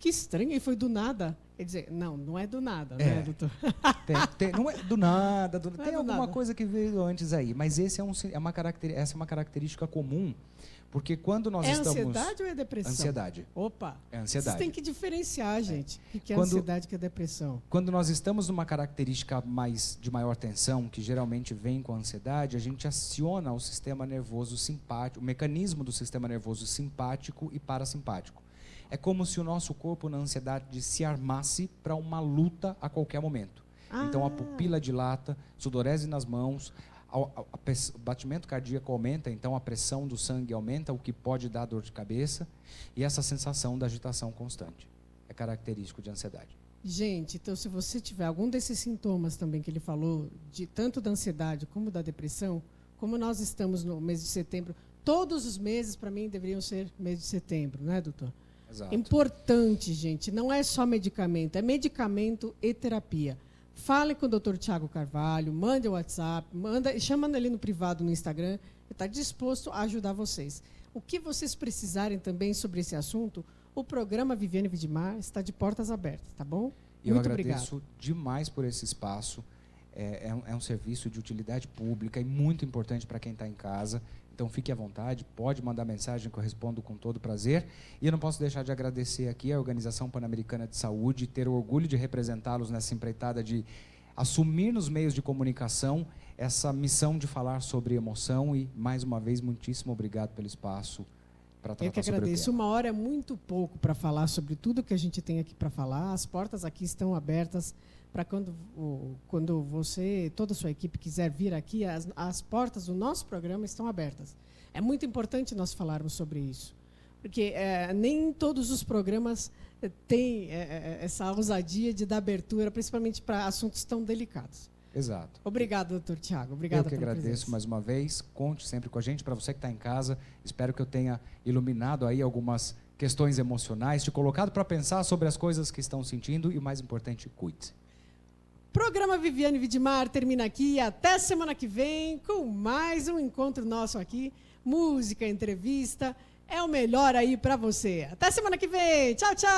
Que estranho, e foi do nada. Quer dizer, não é do nada, né, doutor? Não é do nada. Não tem é do alguma nada. coisa que veio antes aí, mas essa é uma característica comum, porque quando nós estamos... É ansiedade ou é depressão? Ansiedade. Opa, É ansiedade. vocês têm que diferenciar, gente. O que é Quando- ansiedade e o que é depressão? Quando nós estamos numa característica de maior tensão, que geralmente vem com a ansiedade, a gente aciona o sistema nervoso simpático, o mecanismo do sistema nervoso simpático e parasimpático. É como se o nosso corpo, na ansiedade, se armasse para uma luta a qualquer momento. Então, a pupila dilata, sudorese nas mãos, o batimento cardíaco aumenta, então a pressão do sangue aumenta, o que pode dar dor de cabeça, e essa sensação da agitação constante. É característico de ansiedade. Gente, então se você tiver algum desses sintomas também que ele falou, tanto da ansiedade como da depressão, como nós estamos no mês de setembro, todos os meses para mim deveriam ser mês de setembro, né, doutor? Exato. Importante, gente, não é só medicamento, é medicamento e terapia. Fale com o Dr. Tiago Carvalho, mande o WhatsApp, chama ele no privado no Instagram, ele está disposto a ajudar vocês. O que vocês precisarem também sobre esse assunto, o programa Viviane Vidmar está de portas abertas, tá bom? Eu Muito agradeço obrigado. demais por esse espaço. É um serviço de utilidade pública e muito importante para quem está em casa. Então, fique à vontade, pode mandar mensagem que eu respondo com todo prazer. E eu não posso deixar de agradecer aqui a Organização Pan-Americana de Saúde, ter o orgulho de representá-los nessa empreitada de assumir nos meios de comunicação essa missão de falar sobre emoção. E, mais uma vez, muitíssimo obrigado pelo espaço para tratar Eu que sobre o agradeço. tema. Uma hora é muito pouco para falar sobre tudo que a gente tem aqui para falar. As portas aqui estão abertas para quando você, toda a sua equipe quiser vir aqui, as portas do nosso programa estão abertas. É muito importante nós falarmos sobre isso, porque nem todos os programas têm essa ousadia de dar abertura, principalmente para assuntos tão delicados. Exato. Obrigado, doutor Tiago. Obrigado. Eu que agradeço mais uma vez. Conte sempre com a gente. Para você que está em casa, espero que eu tenha iluminado aí algumas questões emocionais, te colocado para pensar sobre as coisas que estão sentindo e, o mais importante, cuide-se. Programa Viviane Widmar termina aqui. Até semana que vem com mais um encontro nosso aqui. Música, entrevista. É o melhor aí para você. Até semana que vem. Tchau, tchau.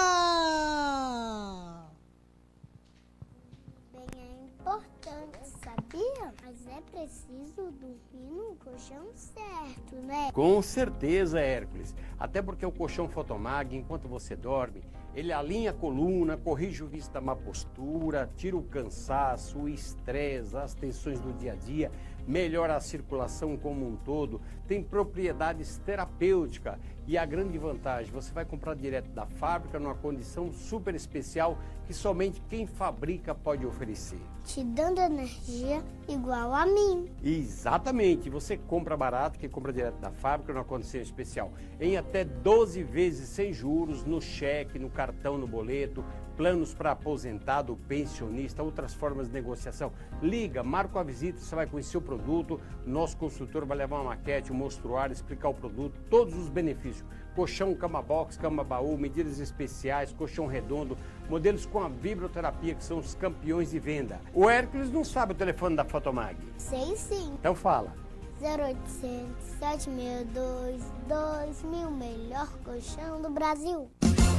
Importante, sabia? Mas é preciso dormir no colchão certo, né? Com certeza, Hércules. Até porque o colchão Fotomag, enquanto você dorme, ele alinha a coluna, corrige o risco da má postura, tira o cansaço, o estresse, as tensões do dia a dia, melhora a circulação como um todo, tem propriedades terapêuticas e a grande vantagem, você vai comprar direto da fábrica numa condição super especial que somente quem fabrica pode oferecer. Te dando energia igual a mim. Exatamente, você compra barato, quem compra direto da fábrica numa condição especial, em até 12 vezes sem juros, no cheque, no cartão, no boleto, planos para aposentado, pensionista, outras formas de negociação. Liga, marca uma visita, você vai conhecer o produto, nosso consultor vai levar uma maquete, um mostruário, explicar o produto, todos os benefícios. Colchão, cama box, cama baú, medidas especiais, colchão redondo, modelos com a vibroterapia, que são os campeões de venda. O Hércules não sabe o telefone da Fotomag. Sei sim. Então fala. 0800 762 2000, melhor colchão do Brasil.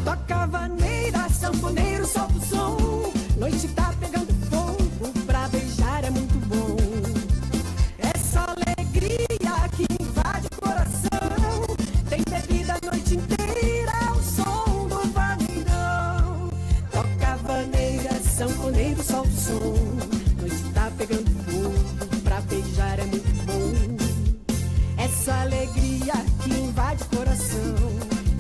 Toca vaneira, sanfoneiro, solta o som. Noite tá pegando fogo, pra beijar é muito bom. Essa alegria que invade o coração. Tem bebida a noite inteira, o som do vaneirão. Toca vaneira, sanfoneiro, solta o som. Noite tá pegando fogo, pra beijar é muito bom. Essa alegria que invade o coração.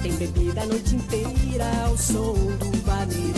Tem bebida a noite inteira ao som do vaneirão.